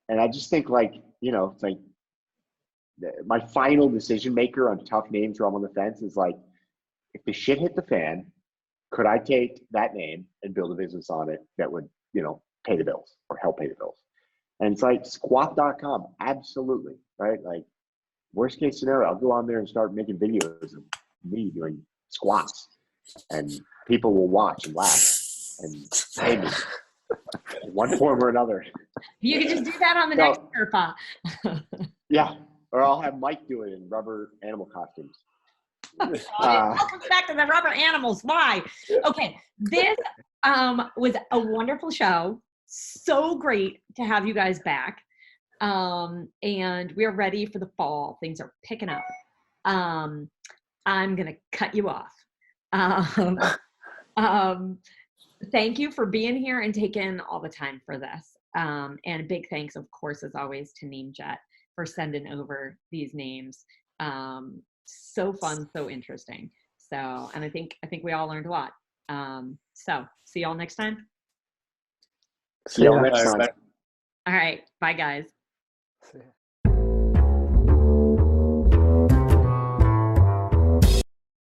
C: And I just think it's like my final decision maker on tough names where I'm on the fence is like, if the shit hit the fan, could I take that name and build a business on it that would, pay the bills or help pay the bills? And it's like squat.com. Absolutely. Right. Like, worst case scenario, I'll go on there and start making videos of me doing squats, and people will watch and laugh and pay me in one form or another.
A: You can just do that on the next Sherpa.
C: Yeah. Or I'll have Mike do it in rubber animal costumes.
A: It all comes back to the rubber animals. Why? Okay. This was a wonderful show. So great to have you guys back. And we're ready for the fall. Things are picking up. I'm going to cut you off. Thank you for being here and taking all the time for this. And a big thanks, of course, as always, to NameJet for sending over these names. So fun, so interesting. So, and I think we all learned a lot. So see y'all next time.
C: See y'all next time.
A: All right. Bye, guys.
B: See ya.